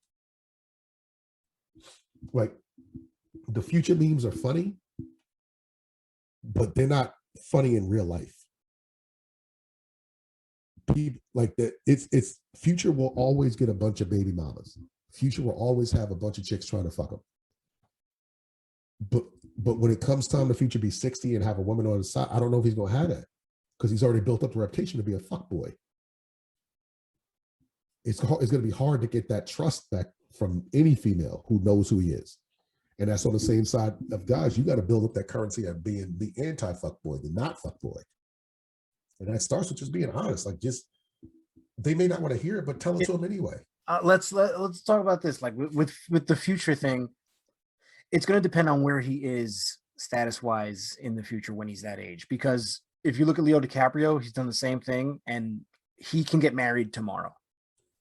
Like, the Future memes are funny, but they're not funny in real life. People like that, it's Future will always get a bunch of baby mamas. Future will always have a bunch of chicks trying to fuck him. But when it comes time to Future be 60 and have a woman on his side, I don't know if he's going to have that because he's already built up the reputation to be a fuckboy. It's going to be hard to get that trust back from any female who knows who he is. And that's on the same side of guys. You got to build up that currency of being the anti-fuckboy, the not fuckboy. And that starts with just being honest. Like, they may not want to hear it, but tell it to them anyway. Let's talk about this. Like with the Future thing, it's going to depend on where he is status wise in the future when he's that age. Because if you look at Leo DiCaprio, he's done the same thing, and he can get married tomorrow.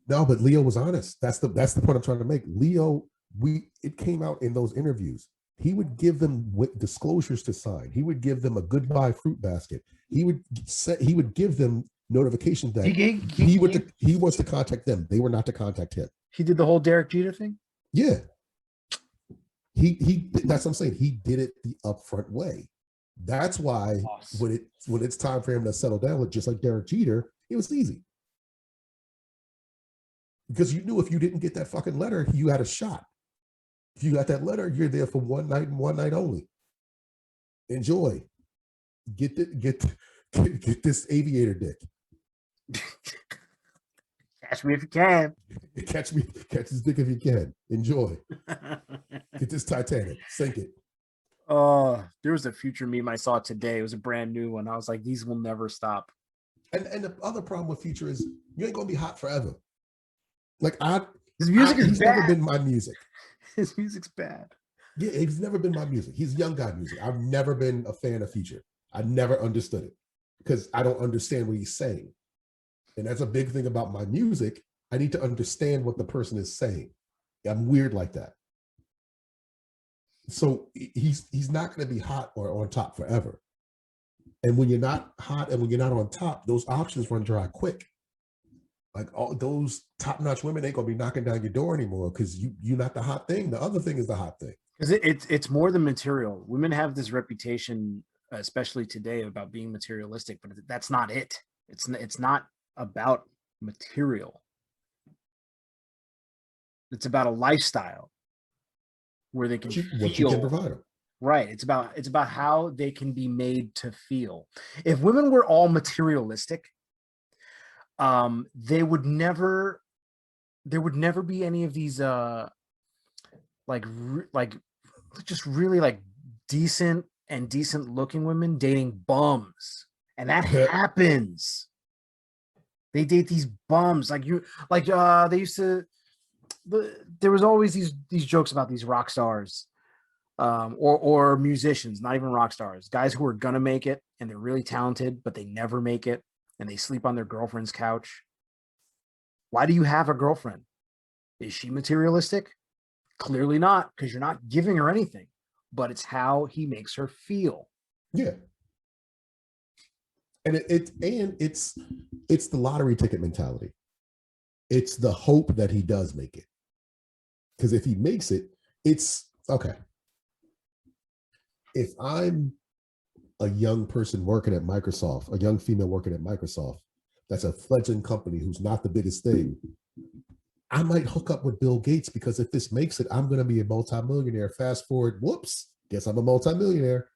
No, but Leo was honest. That's the point I'm trying to make. Leo, it came out in those interviews. He would give them disclosures to sign. He would give them a goodbye fruit basket. He would give them notifications that he wants to contact them. They were not to contact him. He did the whole Derek Jeter thing. Yeah, he. That's what I'm saying. He did it the upfront way. That's why Loss. when it's time for him to settle down, with just like Derek Jeter, it was easy. Because you knew if you didn't get that fucking letter, you had a shot. If you got that letter, you're there for one night and one night only. Enjoy. Get this aviator dick. Catch me if you can. Catch this dick if you can. Enjoy. Get this Titanic. Sink it. There was a Future meme I saw today. It was a brand new one. I was like, these will never stop. And the other problem with Future is you ain't gonna be hot forever. Like His music is he's bad. never been my music. His music's bad. Yeah, he's never been my music. He's young guy music. I've never been a fan of Future. I never understood it because I don't understand what he's saying. And that's a big thing about my music. I need to understand what the person is saying. I'm weird like that. So he's not going to be hot or on top forever. And when you're not hot and when you're not on top, those options run dry quick. Like all those top-notch women ain't gonna be knocking down your door anymore because you're not the hot thing. The other thing is the hot thing. Because it's more than material. Women have this reputation, especially today, about being materialistic, but that's not it. It's not about material. It's about a lifestyle where they can What you can provide them. Right. It's about how they can be made to feel. If women were all materialistic, there would never be any of these like just really like decent looking women dating bums, and that happens. They date these bums they used to. There was always these jokes about these rock stars, or musicians, not even rock stars, guys who are gonna make it and they're really talented, but they never make it. And they sleep on their girlfriend's couch. Why do you have a girlfriend? Is she materialistic? Clearly not, because you're not giving her anything, but it's how he makes her feel. Yeah. And it's the lottery ticket mentality. It's the hope that he does make it. Because if he makes it, it's okay. If I'm a young person working at Microsoft, a young female working at Microsoft, that's a fledgling company who's not the biggest thing, I might hook up with Bill Gates because if this makes it, I'm going to be a multimillionaire. Fast forward, whoops, guess I'm a multimillionaire.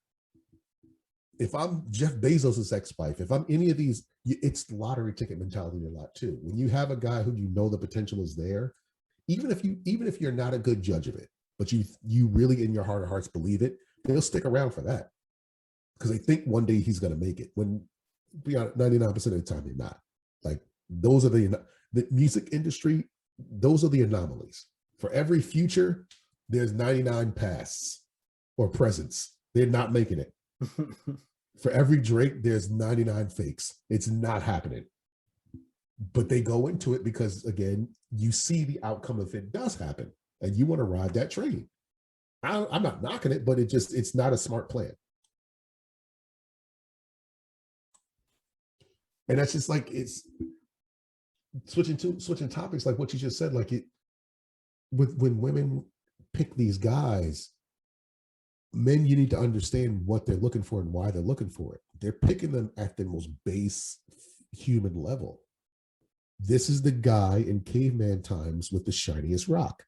If I'm Jeff Bezos' ex-wife, if I'm any of these, it's lottery ticket mentality a lot too. When you have a guy who you know the potential is there, even if you're not a good judge of it, but you really in your heart of hearts believe it, they'll stick around for that. Because they think one day he's going to make it. When beyond 99% of the time, they're not. Like those are the music industry. Those are the anomalies. For every Future, there's 99 pasts or presents. They're not making it. For every Drake, there's 99 fakes. It's not happening. But they go into it because, again, you see the outcome if it does happen, and you want to ride that train. I'm not knocking it, but it's not a smart plan. And that's just like it's switching topics, like what you just said, like it when women pick these guys, men, you need to understand what they're looking for and why they're looking for it. They're picking them at the most base human level. This is the guy in caveman times with the shiniest rock.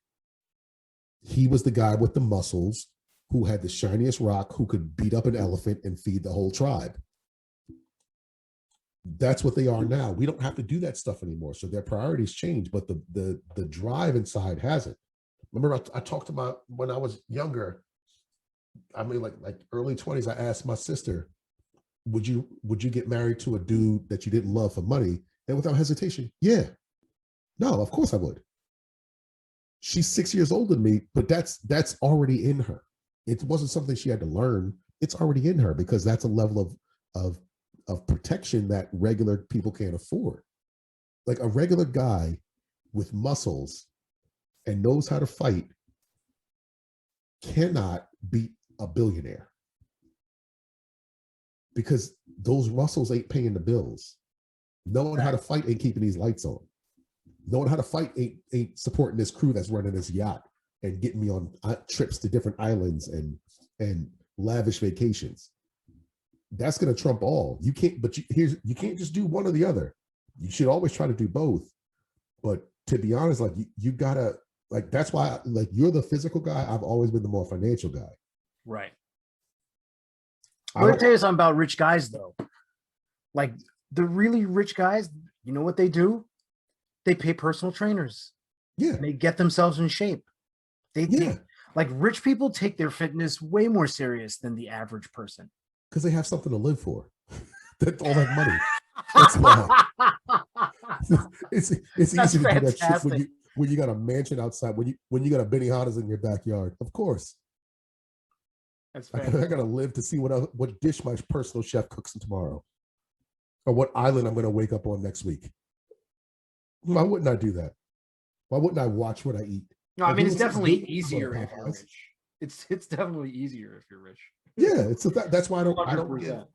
He was the guy with the muscles who had the shiniest rock, who could beat up an elephant and feed the whole tribe. That's what they are now. We don't have to do that stuff anymore. So their priorities change, but the drive inside hasn't. Remember, I talked about when I was younger. I mean, like early 20s. I asked my sister, "Would you get married to a dude that you didn't love for money?" And without hesitation, yeah, no, of course I would. She's 6 years older than me, but that's already in her. It wasn't something she had to learn. It's already in her because that's a level of protection that regular people can't afford. Like a regular guy with muscles and knows how to fight cannot beat a billionaire because those muscles ain't paying the bills. Knowing how to fight ain't keeping these lights on. Knowing how to fight ain't supporting this crew that's running this yacht and getting me on trips to different islands and lavish vacations. that's going to trump all. You can't, but you can't just do one or the other. You should always try to do both. But to be honest, like you gotta, like, that's why, like, you're the physical guy. I've always been the more financial guy. Right. I Let me don't- tell you something about rich guys, though. Like the really rich guys, you know what they do? They pay personal trainers. Yeah, They get themselves in shape. They yeah, like rich people take their fitness way more serious than the average person. because they have something to live for. That's all that money. That's why. It's That's easy to do that shit fantastic. when you got a mansion outside, when you got a Benihana's in your backyard. Of course, That's I fantastic. gotta live to see what dish my personal chef cooks tomorrow, or what island I'm gonna wake up on next week. Why wouldn't I do that? Why wouldn't I watch what I eat? No, I Like, mean who it's else is definitely doing easier if Popeyes? you're rich. It's definitely easier if you're rich. Yeah, that's why I don't 100%.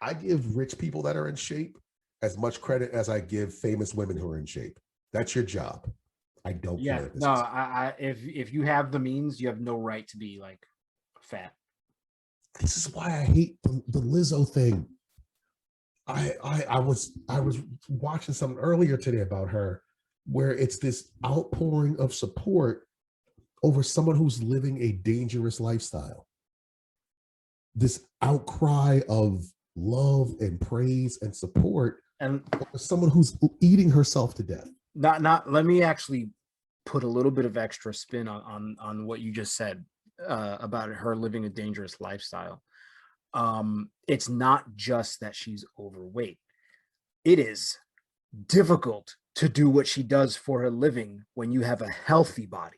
I give rich people that are in shape as much credit as I give famous women who are in shape. That's your job. I don't Yeah, care. no, I if you have the means, you have no right to be like fat. This is why I hate the Lizzo thing. I was watching something earlier today about her where it's this outpouring of support over someone who's living a dangerous lifestyle. This outcry of love and praise and support And over someone who's eating herself to death. not let me actually put a little bit of extra spin on what you just said about her living a dangerous lifestyle. It's not just that she's overweight. It is difficult to do what she does for her living when you have a healthy body.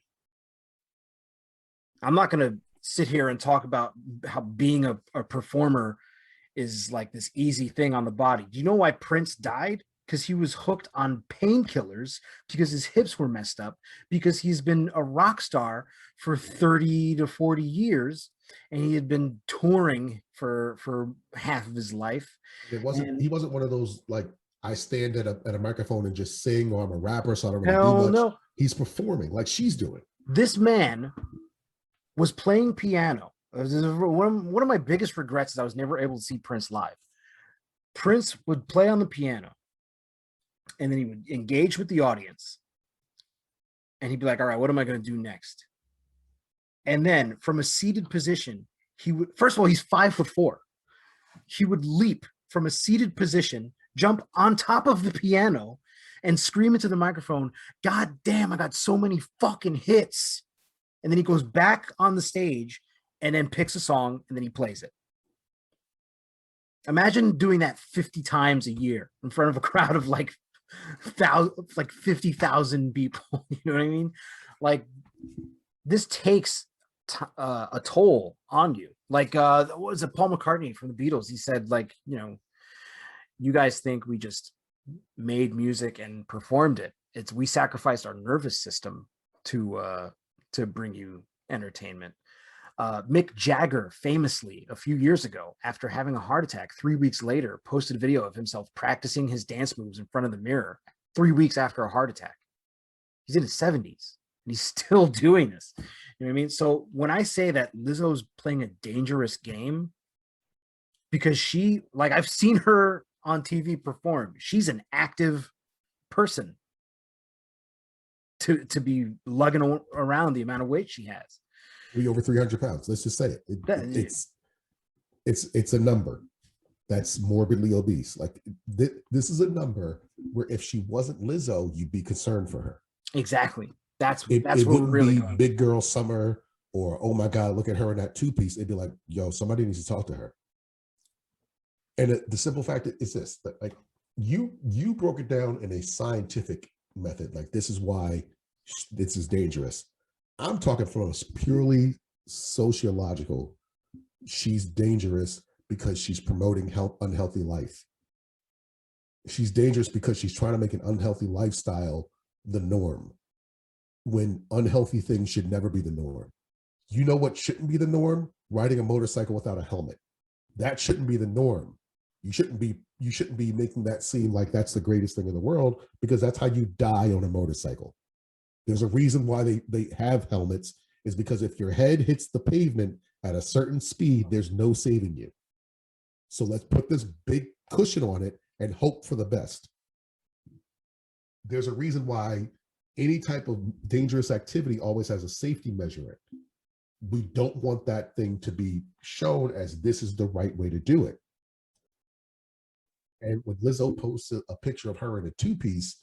I'm not going to sit here and talk about how being a performer is like this easy thing on the body. Do you know why Prince died? Because he was hooked on painkillers because his hips were messed up, because he's been a rock star for 30 to 40 years and he had been touring for half of his life. He wasn't one of those, like, I stand at a microphone and just sing, or I'm a rapper, so I don't really Hell do much. no. He's performing like she's doing. This man was playing piano. One of my biggest regrets is I was never able to see Prince live. Prince would play on the piano and then he would engage with the audience and he'd be like, all right, what am I going to do next? And then from a seated position, he would, first of all, he's 5'4". He would leap from a seated position, jump on top of the piano and scream into the microphone, God damn, I got so many fucking hits. And then he goes back on the stage and then picks a song and then he plays it. Imagine doing that 50 times a year in front of a crowd of like 50,000 people. You know what I mean? Like, this takes a toll on you. Like, what was it? Paul McCartney from the Beatles. He said, like, you know, you guys think we just made music and performed it. We sacrificed our nervous system to bring you entertainment. Mick Jagger famously a few years ago, after having a heart attack, 3 weeks later, posted a video of himself practicing his dance moves in front of the mirror 3 weeks after a heart attack. He's in his 70s and he's still doing this. You know what I mean? So when I say that Lizzo's playing a dangerous game, because she, like, I've seen her on TV perform. She's an active person to be lugging around the amount of weight she has. We over 300 pounds. Let's just say it. It's a number that's morbidly obese. Like, this is a number where if she wasn't Lizzo, you'd be concerned for her. Exactly. That's It what we're wouldn't really be going. Big Girl Summer, or, oh my God, look at her in that two-piece. It'd be like, yo, somebody needs to talk to her. And the simple fact is this: that, like, you broke it down in a scientific method. Like, this is why this is dangerous. I'm talking from a purely sociological. She's dangerous because she's promoting unhealthy life. She's dangerous because she's trying to make an unhealthy lifestyle the norm, when unhealthy things should never be the norm. You know what shouldn't be the norm? Riding a motorcycle without a helmet. That shouldn't be the norm. You shouldn't be making that seem like that's the greatest thing in the world, because that's how you die on a motorcycle. There's a reason why they have helmets, is because if your head hits the pavement at a certain speed, there's no saving you. So let's put this big cushion on it and hope for the best. There's a reason why any type of dangerous activity always has a safety measure in it. We don't want that thing to be shown as this is the right way to do it. And when Lizzo posts a picture of her in a two-piece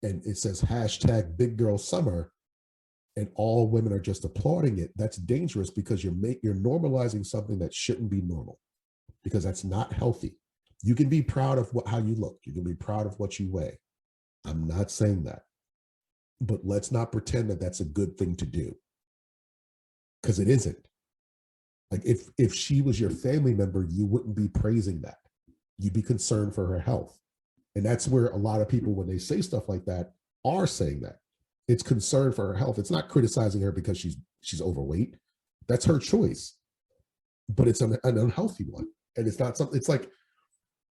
and it says hashtag big girl summer, and all women are just applauding it, that's dangerous because you're normalizing something that shouldn't be normal, because that's not healthy. You can be proud of how you look. You can be proud of what you weigh. I'm not saying that. But let's not pretend that that's a good thing to do, because it isn't. Like if she was your family member, you wouldn't be praising that. You'd be concerned for her health. And that's where a lot of people, when they say stuff like that, are saying that. It's concern for her health. It's not criticizing her because she's overweight. That's her choice. But it's an unhealthy one. And it's not something,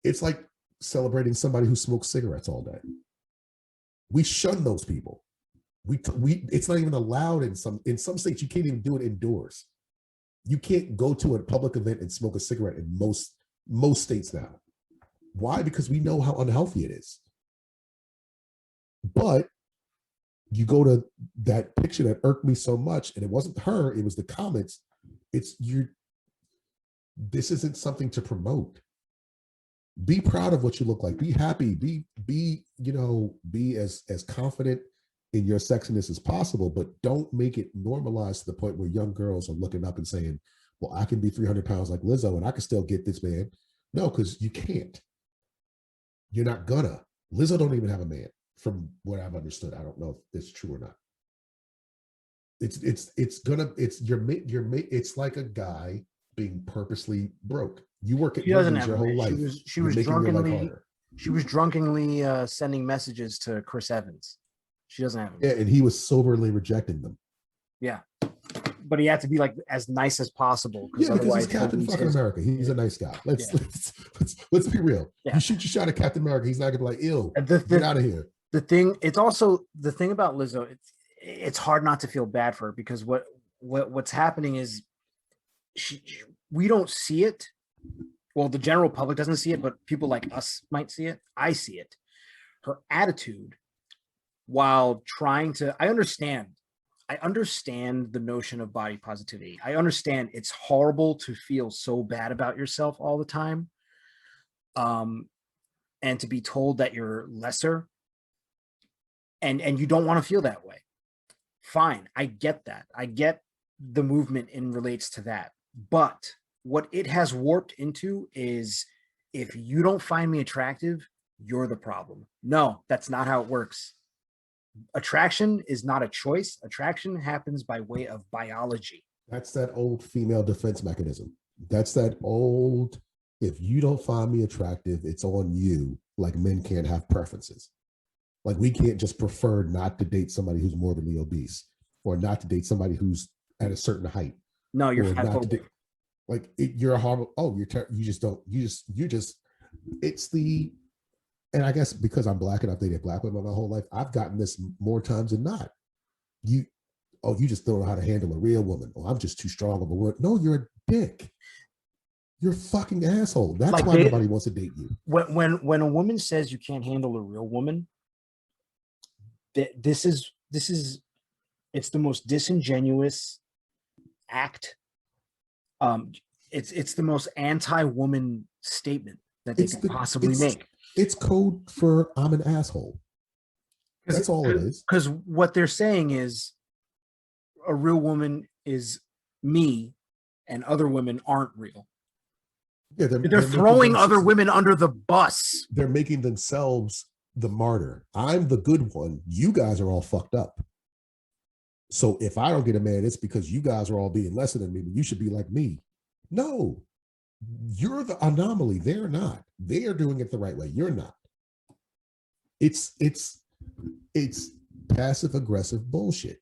it's like celebrating somebody who smokes cigarettes all day. We shun those people. We it's not even allowed in some states. You can't even do it indoors. You can't go to a public event and smoke a cigarette in most states now. Why? Because we know how unhealthy it is. But you go to that picture that irked me so much, and it wasn't her, it was the comments. This isn't something to promote. Be proud of what you look like. Be happy. Be as confident in your sexiness as possible, but don't make it normalized to the point where young girls are looking up and saying, well, I can be 300 pounds like Lizzo and I can still get this man. No, because you can't. You're not gonna. Lizzo don't even have a man, from what I've understood. I don't know if it's true or not. It's like a guy being purposely broke. You work at your whole life. She was drunkenly sending messages to Chris Evans. She doesn't have him. Yeah, and he was soberly rejecting them. Yeah, but he had to be like as nice as possible. Yeah, because he's Captain fucking America. He's a nice guy. Let's be real. Yeah. You shoot your shot at Captain America, he's not gonna be like, ew, get out of here. It's also the thing about Lizzo. It's hard not to feel bad for her, because what's happening is we don't see it. Well, the general public doesn't see it, but people like us might see it. I see it. Her attitude, while trying to, I understand the notion of body positivity. I understand it's horrible to feel so bad about yourself all the time, and to be told that you're lesser, and you don't want to feel that way. Fine, I get that. I get the movement in relates to that. But what it has warped into is, if you don't find me attractive, you're the problem. No, that's not how it works. Attraction is not a choice. Attraction happens by way of biology. That's that old female defense mechanism. That's that old, if you don't find me attractive, it's on you. Like men can't have preferences. Like we can't just prefer not to date somebody who's morbidly obese, or not to date somebody who's at a certain height. No, you're fatphobic. Like you're a horrible. Oh, it's the. And I guess because I'm black and I've dated black women my whole life, I've gotten this more times than not. You just don't know how to handle a real woman. Oh, I'm just too strong of a word. No, you're a dick. You're a fucking asshole. That's like why nobody wants to date you. When a woman says you can't handle a real woman, this is it's the most disingenuous act. It's the most anti-woman statement that they can possibly make. It's code for I'm an asshole. That's all it is. Because what they're saying is a real woman is me and other women aren't real. Yeah, they're throwing other women under the bus. They're making themselves the martyr. I'm the good one. You guys are all fucked up. So if I don't get a man, it's because you guys are all being lesser than me, but you should be like me. No. You're the anomaly. They're not. They are doing it the right way. You're not. It's passive aggressive bullshit.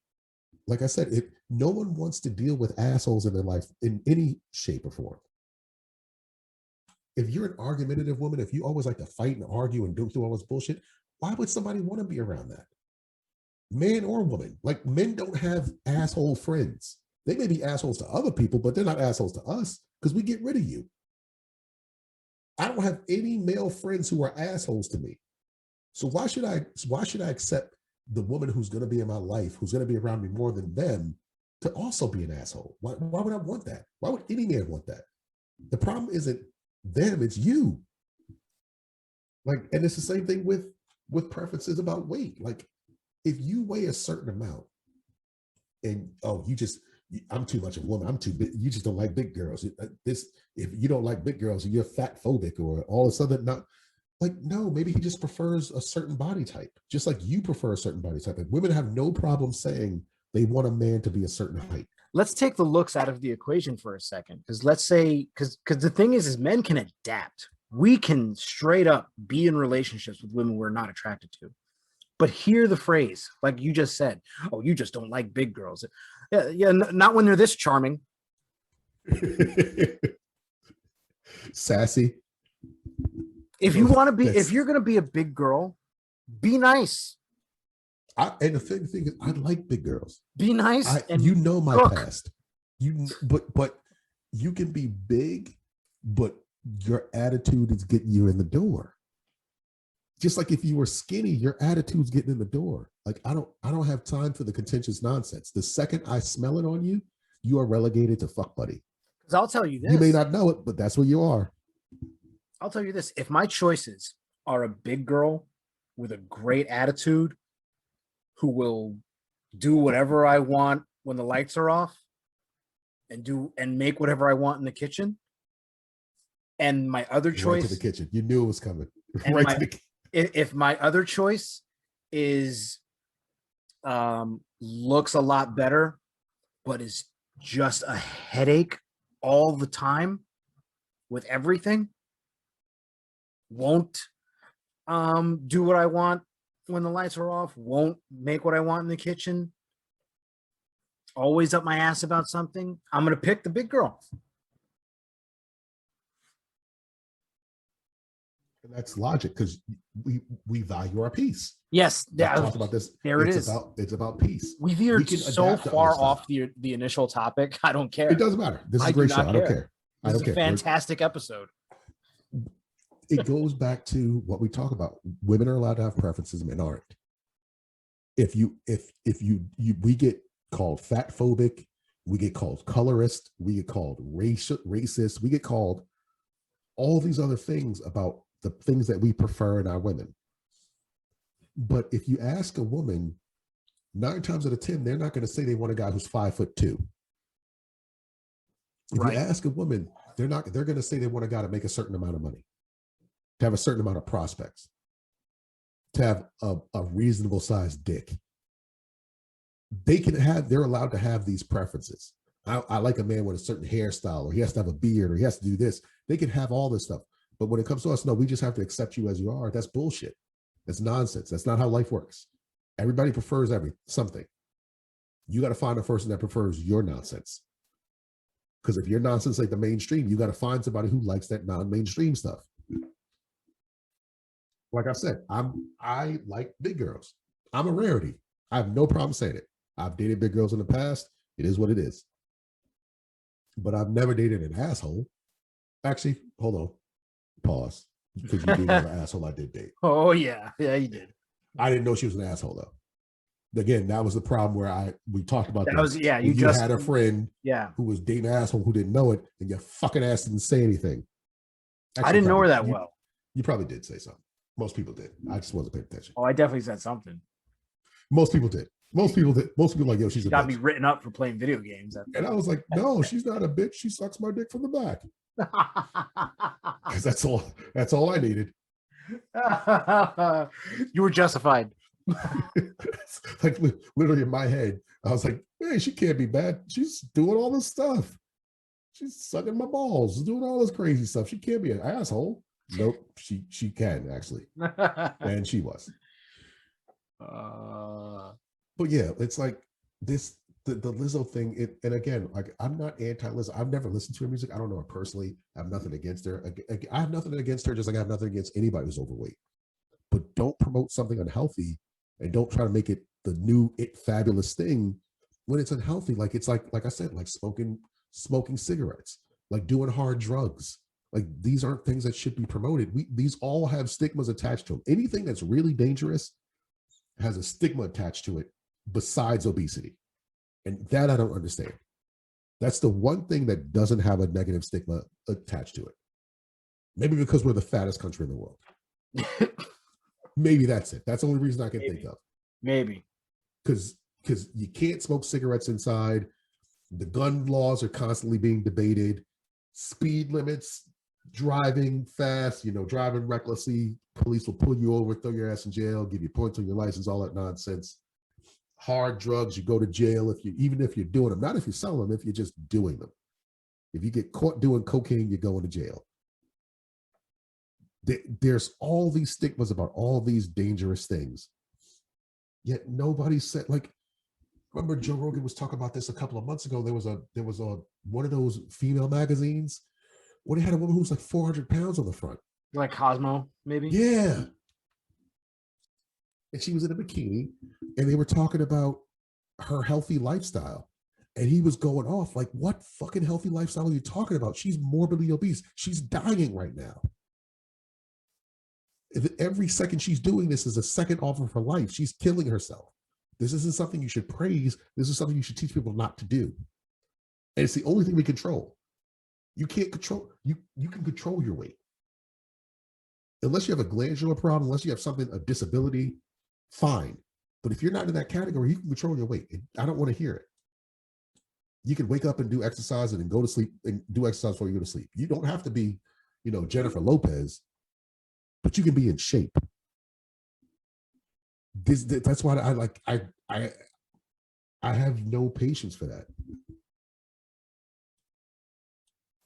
Like I said, no one wants to deal with assholes in their life in any shape or form. If you're an argumentative woman, if you always like to fight and argue and do all this bullshit, why would somebody want to be around that? Man or woman. Like, men don't have asshole friends. They may be assholes to other people, but they're not assholes to us, because we get rid of you. I don't have any male friends who are assholes to me. So why should I accept the woman who's going to be in my life, who's going to be around me more than them, to also be an asshole? Why would I want that? Why would any man want that? The problem isn't them, it's you. Like, and it's the same thing with preferences about weight. Like, if you weigh a certain amount and I'm too much of a woman, I'm too big, you just don't like big girls. This, if you don't like big girls, you're fat phobic or all this other, not like, no, maybe he just prefers a certain body type, just like you prefer a certain body type. And women have no problem saying they want a man to be a certain height. Let's take the looks out of the equation for a second, because let's say, because the thing is men can adapt. We can straight up be in relationships with women we're not attracted to, but hear the phrase, like you just said, oh, you just don't like big girls. Yeah, not when they're this charming. Sassy. If you want to be, if you're going to be a big girl, be nice. And the thing is, I like big girls. Be nice. And you know my past. But you can be big, but your attitude is getting you in the door. Just like if you were skinny, your attitude's getting in the door. Like I don't have time for the contentious nonsense. The second I smell it on you, you are relegated to fuck buddy. Because I'll tell you this. You may not know it, but that's where you are. I'll tell you this. If my choices are a big girl with a great attitude who will do whatever I want when the lights are off and make whatever I want in the kitchen, and my other choice right to the kitchen. You knew it was coming. Right to the kitchen. If my other choice is looks a lot better, but is just a headache all the time with everything, won't do what I want when the lights are off, won't make what I want in the kitchen, always up my ass about something, I'm going to pick the big girl. And that's logic, because we value our peace. Yes, I talked about this. There it is. It's about peace. We veered so far off the initial topic. I don't care. It doesn't matter. This is a great show. I don't care. This is a fantastic episode. It goes back to what we talk about. Women are allowed to have preferences, men aren't. If we get called fat phobic, we get called colorist, we get called racist, we get called all these other things about the things that we prefer in our women. But if you ask a woman, 9 times out of 10, they're not going to say they want a guy who's 5'2". If you ask a woman, they're going to say they want a guy to make a certain amount of money, to have a certain amount of prospects, to have a reasonable sized dick. They're allowed to have these preferences. I like a man with a certain hairstyle, or he has to have a beard, or he has to do this. They can have all this stuff. But when it comes to us, no, we just have to accept you as you are. That's bullshit. That's nonsense. That's not how life works. Everybody prefers something. You got to find a person that prefers your nonsense. Because if your nonsense like the mainstream, you got to find somebody who likes that non-mainstream stuff. Like I said, I like big girls. I'm a rarity. I have no problem saying it. I've dated big girls in the past. It is what it is. But I've never dated an asshole. Actually, hold on. Pause. Because you do have an asshole I did date. Oh, yeah. Yeah, you did. I didn't know she was an asshole, though. Again, that was the problem where we talked about that. You just had a friend who was dating an asshole who didn't know it, and your fucking ass didn't say anything. Actually, I didn't know her that well. You probably did say something. Most people did. I just wasn't paying attention. Oh, I definitely said something. Most people did. Most people were like, yo, she's a bitch. Got me written up for playing video games. And I was like, no, she's not a bitch. She sucks my dick from the back. Because that's all I needed. You were justified. Like literally in my head, I was like, hey, she can't be bad. She's doing all this stuff. She's sucking my balls, doing all this crazy stuff. She can't be an asshole. Nope, she can actually. And she was. But yeah, it's like this the Lizzo thing. And again, like, I'm not anti-Lizzo. I've never listened to her music. I don't know her personally. I have nothing against her. I have nothing against her, just like I have nothing against anybody who's overweight. But don't promote something unhealthy, and don't try to make it the new fabulous thing when it's unhealthy. Like it's like I said, like smoking cigarettes, like doing hard drugs, Like these aren't things that should be promoted. These all have stigmas attached to them. Anything that's really dangerous has a stigma attached to it besides obesity. And that I don't understand. That's the one thing that doesn't have a negative stigma attached to it. Maybe because we're the fattest country in the world. Maybe that's it. That's the only reason I can think of. Maybe. Because you can't smoke cigarettes inside. The gun laws are constantly being debated. Speed limits, driving fast, driving recklessly. Police will pull you over, throw your ass in jail, give you points on your license, all that nonsense. Hard drugs, you go to jail even if you're doing them, not if you're selling them, if you're just doing them. If you get caught doing cocaine, you're going to jail. There's all these stigmas about all these dangerous things. Yet nobody said, like, remember Joe Rogan was talking about this a couple of months ago. There was a one of those female magazines where they had a woman who was like 400 pounds on the front. Like Cosmo, maybe? Yeah. And she was in a bikini, and they were talking about her healthy lifestyle. And he was going off like, what fucking healthy lifestyle are you talking about? She's morbidly obese. She's dying right now. Every second she's doing this is a second off of her life. She's killing herself. This isn't something you should praise. This is something you should teach people not to do. And it's the only thing we control. You can't control, you can control your weight. Unless you have a glandular problem, unless you have something, a disability, fine. But if you're not in that category, you can control your weight. I don't want to hear it. You can wake up and do exercise and then go to sleep and do exercise before you go to sleep. You don't have to be, Jennifer Lopez, but you can be in shape. That's why I have no patience for that.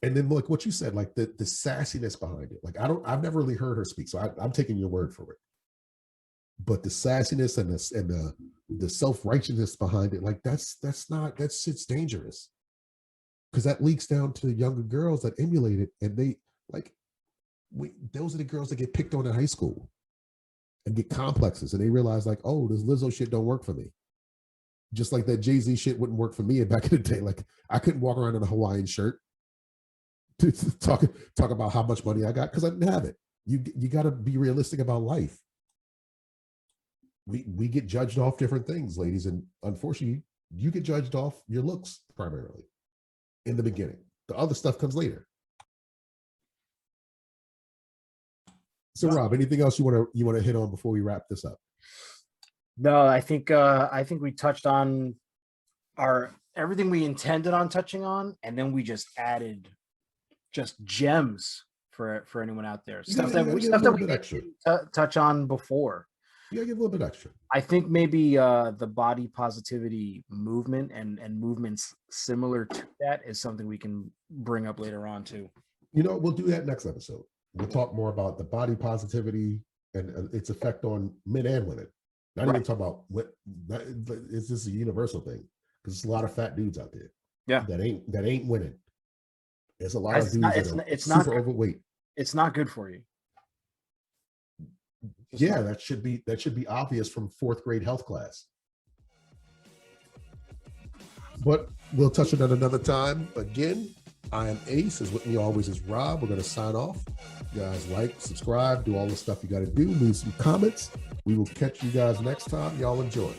And then like what you said, like the sassiness behind it. Like I've never really heard her speak, so I'm taking your word for it. But the sassiness and the self-righteousness behind it, like that shit's dangerous. Because that leaks down to younger girls that emulate it, and those are the girls that get picked on in high school and get complexes, and they realize like, oh, this Lizzo shit don't work for me. Just like that Jay-Z shit wouldn't work for me back in the day. Like I couldn't walk around in a Hawaiian shirt to talk about how much money I got because I didn't have it. You got to be realistic about life. We get judged off different things, ladies, and unfortunately, you get judged off your looks primarily in the beginning. The other stuff comes later. So, Rob, anything else you want to hit on before we wrap this up? No, I think we touched on everything we intended on touching on, and then we just added just gems for anyone out there. Stuff that we didn't touch on before. Yeah, give a little bit extra. I think maybe the body positivity movement and movements similar to that is something we can bring up later on too. We'll do that next episode. We'll talk more about the body positivity and its effect on men and women. Not even talk about is this a universal thing? Because there's a lot of fat dudes out there. Yeah, that ain't winning. There's a lot of dudes that are super overweight. It's not good for you. Yeah, that should be obvious from fourth grade health class. But we'll touch on it another time. Again, I am Ace. As with me always is Rob. We're going to sign off. You guys like, subscribe, do all the stuff you got to do. Leave some comments. We will catch you guys next time. Y'all enjoy.